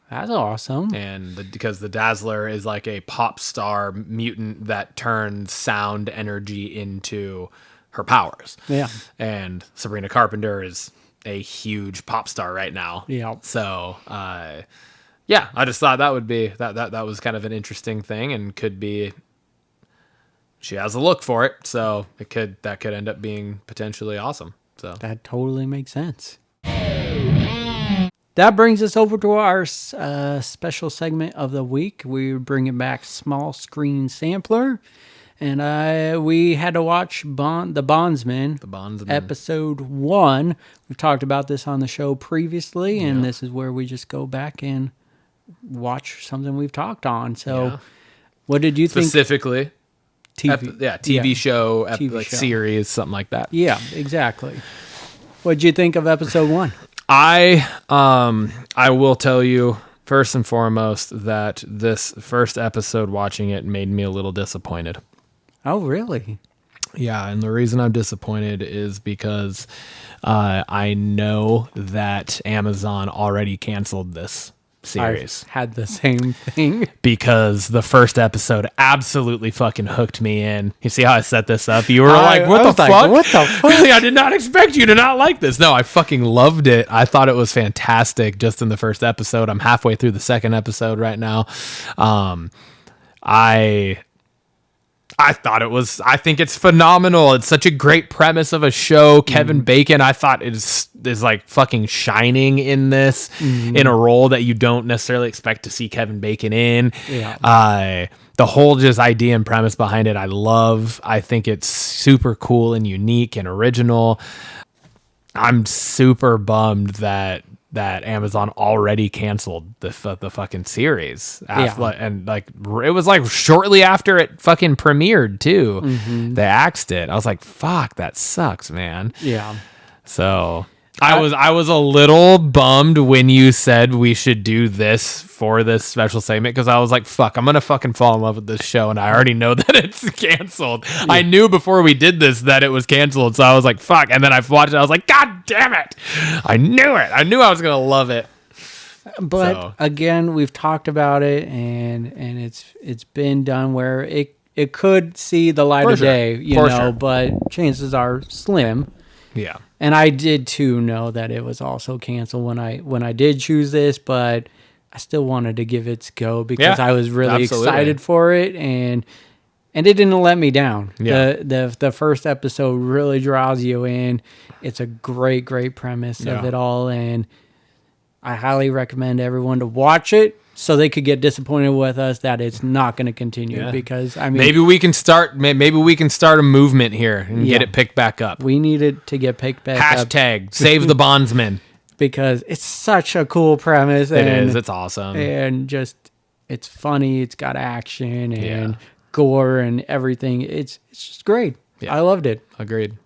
That's awesome. And because the Dazzler is like a pop star mutant that turns sound energy into her powers. Yeah. And Sabrina Carpenter is a huge pop star right now. Yeah. So, yeah, I just thought that would be that was kind of an interesting thing, and could be. She has a look for it, so that could end up being potentially awesome. So That totally makes sense. That brings us over to our special segment of the week. We're bringing back Small Screen Sampler. And we had to watch The Bondsman, episode 1. We've talked about this on the show previously, and this is where we just go back and watch something we've talked on. So what did you think? Specifically, TV show, TV show. series, something like that. Yeah, exactly. What did you think of episode 1? I will tell you first and foremost that this first episode, watching it, made me a little disappointed. Oh, really? Yeah, and the reason I'm disappointed is because I know that Amazon already canceled this series. I had the same thing. Because the first episode absolutely fucking hooked me in. You see how I set this up? You were like, what the fuck? What the fuck? I did not expect you to not like this. No, I fucking loved it. I thought it was fantastic just in the first episode. I'm halfway through the second episode right now. I think it's phenomenal. It's such a great premise of a show. Kevin Bacon, I thought is like fucking shining in this, in a role that you don't necessarily expect to see Kevin Bacon in. Yeah. The whole just idea and premise behind it, I love. I think it's super cool and unique and original. I'm super bummed that Amazon already canceled the fucking series. And like it was like shortly after it fucking premiered too. They axed it. I was like, fuck, that sucks, man. Yeah. So I was a little bummed when you said we should do this for this special segment, because I was like, fuck, I'm gonna fucking fall in love with this show, and I already know that it's canceled. Yeah. I knew before we did this that it was canceled, so I was like, fuck. And then I watched it, I was like, god damn it, I knew it. I knew I was gonna love it. But again, we've talked about it, and it's been done where it could see the light of day, you know, but chances are slim. Yeah. And I did too know that it was also canceled when I did choose this, but I still wanted to give it a go because I was really excited for it, and it didn't let me down. Yeah. The first episode really draws you in. It's a great premise of it all, and I highly recommend everyone to watch it so they could get disappointed with us that it's not going to continue, because I mean, maybe we can start a movement here and get it picked back up. We need it to get picked back up. Hashtag save the bondsman. Because it's such a cool premise. It's awesome. And just, it's funny. It's got action and gore and everything. It's just great. Yeah. I loved it. Agreed.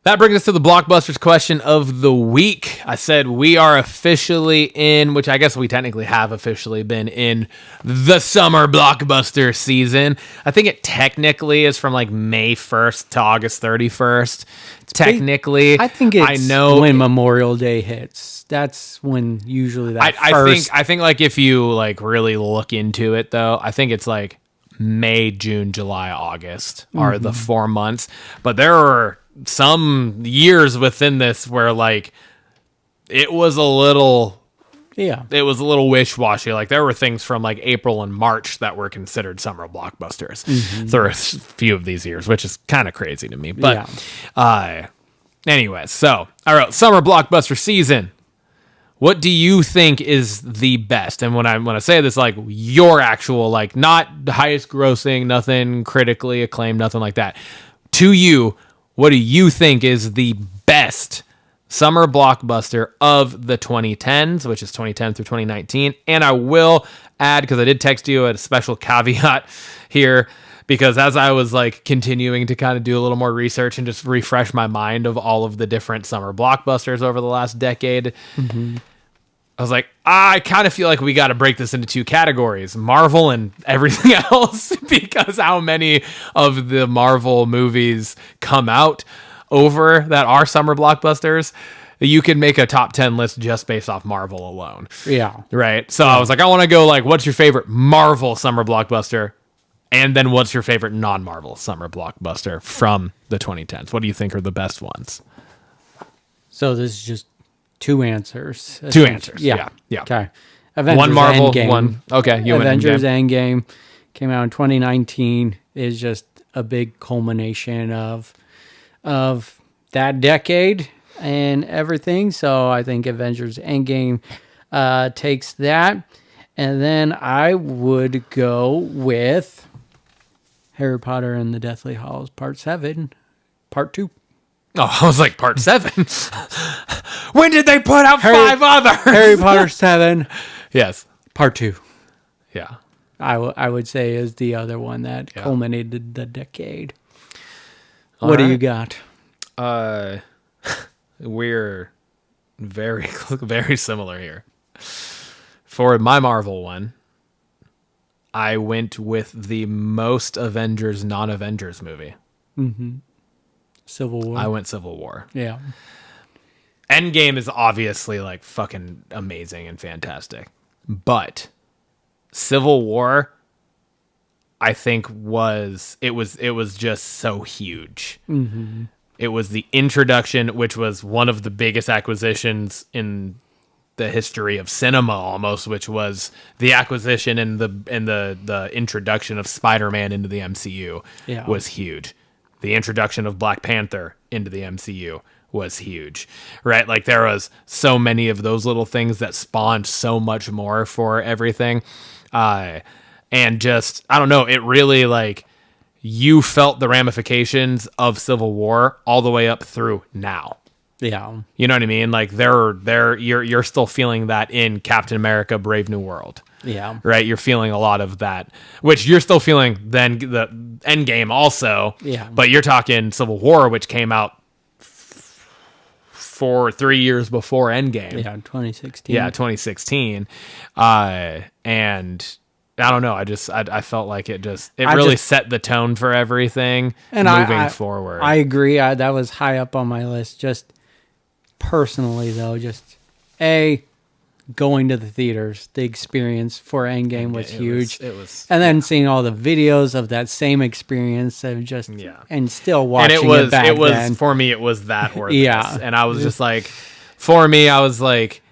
That brings us to the Blockbusters question of the week. I said we are officially in, which I guess we technically have officially been in, the summer blockbuster season. I think it technically is from like May 1st to August 31st. Technically. I think it's when Memorial Day hits. That's when usually I think like if you like really look into it though, I think it's like May, June, July, August are the 4 months. But there are some years within this where like it was a little wish-washy. Like there were things from like April and March that were considered summer blockbusters. There are a few of these years, which is kind of crazy to me. But anyways, so I wrote summer blockbuster season. What do you think is the best? And when I say this, like your actual, like not the highest grossing, nothing critically acclaimed, nothing like that. To you, what do you think is the best summer blockbuster of the 2010s, which is 2010 through 2019? And I will add, because I did text you a special caveat here, because as I was like continuing to kind of do a little more research and just refresh my mind of all of the different summer blockbusters over the last decade, I was like, I kind of feel like we got to break this into two categories, Marvel and everything else, because how many of the Marvel movies come out over that are summer blockbusters. You can make a top 10 list just based off Marvel alone. Yeah. Right. So I was like, I want to go like, what's your favorite Marvel summer blockbuster? And then what's your favorite non-Marvel summer blockbuster from the 2010s? What do you think are the best ones? So this is just two answers. Two answers. Yeah. Okay. Avengers One Marvel, Endgame. one. Okay. You Avengers went Endgame came out in 2019. Is just a big culmination of that decade and everything. So I think Avengers Endgame takes that. And then I would go with Harry Potter and the Deathly Hallows Part 7, Part 2. Oh, I was like, Part 7? When did they put out 5 others? Harry Potter 7, Yes. Part 2. Yeah. I would say is the other one that culminated the decade. All What do you right. got? We're very, very similar here. For my Marvel one, I went with the most Avengers, non-Avengers movie. Civil War. I went Civil War. Yeah. Endgame is obviously like fucking amazing and fantastic. But Civil War, I think was just so huge. It was the introduction, which was one of the biggest acquisitions in the history of cinema almost, which was the acquisition and the introduction of Spider-Man into the MCU was huge. The introduction of Black Panther into the MCU was huge, right? Like there was so many of those little things that spawned so much more for everything. And just, I don't know, it really like you felt the ramifications of Civil War all the way up through now. Yeah. You know what I mean? Like you're still feeling that in Captain America Brave New World. Yeah. Right? You're feeling a lot of that, which you're still feeling then the Endgame also. Yeah. But you're talking Civil War, which came out 3 years before Endgame. Yeah, 2016. Yeah, 2016. And I don't know. I felt like it really set the tone for everything And moving forward. I agree. That was high up on my list. Just personally, though, going to the theaters, the experience for Endgame was huge. It was, and then seeing all the videos of that same experience of just and still watching and it back was then. for me, it was that or Yeah. this. And I was just like, for me, I was like,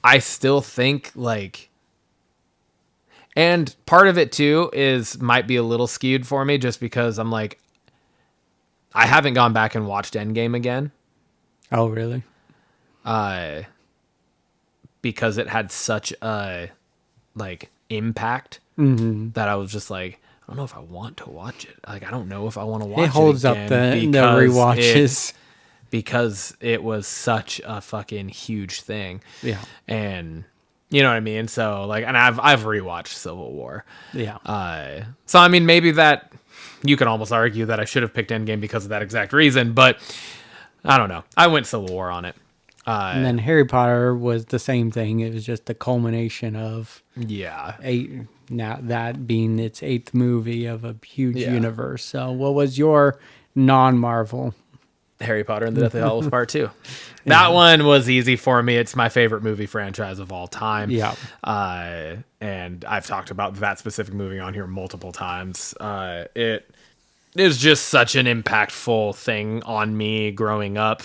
I still think like. And part of it too might be a little skewed for me just because I'm like, I haven't gone back and watched Endgame again. Oh, really? Because it had such a like impact that I was just like, I don't know if I want to watch it. Like, I don't know if I want to watch it. It holds up the rewatches. Because it was such a fucking huge thing. Yeah. And you know what I mean? So like, and I've rewatched Civil War. Yeah. So I mean, maybe that you can almost argue that I should have picked Endgame because of that exact reason, but I don't know. I went Civil War on it. And then Harry Potter was the same thing. It was just the culmination of now that being its 8th movie of a huge universe. So what was your non-Marvel? Harry Potter and the Deathly Hallows Part 2. That one was easy for me. It's my favorite movie franchise of all time. Yeah. And I've talked about that specific movie on here multiple times. It is just such an impactful thing on me growing up.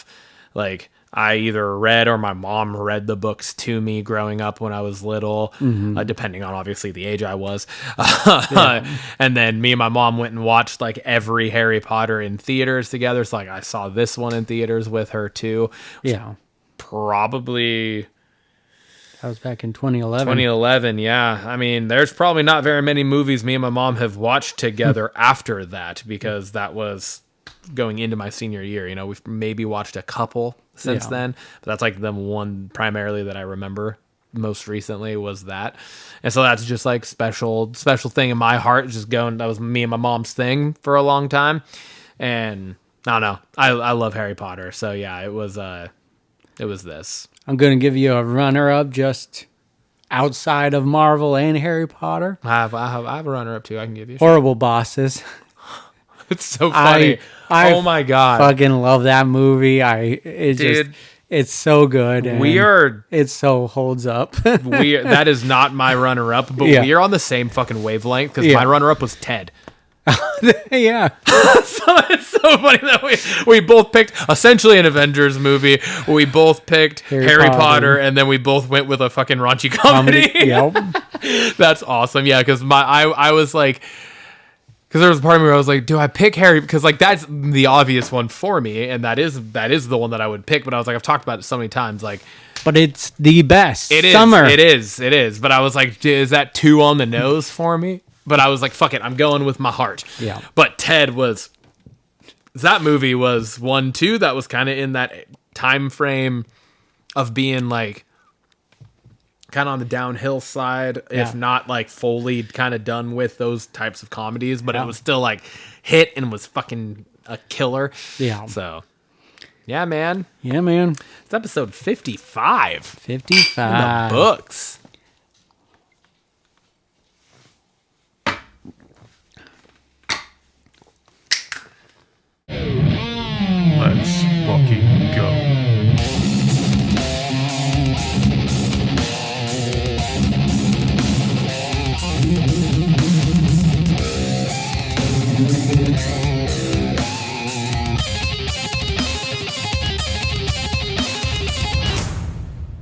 Like, I either read or my mom read the books to me growing up when I was little, depending on obviously the age I was. And then me and my mom went and watched like every Harry Potter in theaters together. So like I saw this one in theaters with her too. Yeah. Probably That was back in 2011. 2011, yeah. I mean, there's probably not very many movies me and my mom have watched together after that because that was going into my senior year. You know, we've maybe watched a couple since then, but that's like the one primarily that I remember most recently was that. And so that's just like special thing in my heart. Just going, that was me and my mom's thing for a long time. And I don't know. I love Harry Potter. So yeah, it was this. I'm going to give you a runner-up just outside of Marvel and Harry Potter. I have a runner up too. I can give you. Horrible Bosses. It's so funny. I oh my god. Fucking love that movie. It's so good. And it so holds up. That is not my runner up, but Yeah. we are on the same fucking wavelength because my runner up was Ted. Yeah. So it's so funny that we both picked essentially an Avengers movie. We both picked Harry Potter, and then we both went with a fucking raunchy comedy. Yep. That's awesome. Yeah, because I was like, because there was a part of me where I was like, do I pick Harry? Because like that's the obvious one for me, and that is the one that I would pick. But I was like, I've talked about it so many times, like. But it's the best. It is. Summer. It is. But I was like, is that too on the nose for me? But I was like, fuck it, I'm going with my heart. Yeah. But that movie was one too that was kind of in that time frame of being like kind of on the downhill side, if not like fully kind of done with those types of comedies, but it was still like hit and was fucking a killer. Yeah. So, yeah, man. Yeah, man. It's episode 55. 55. In the books.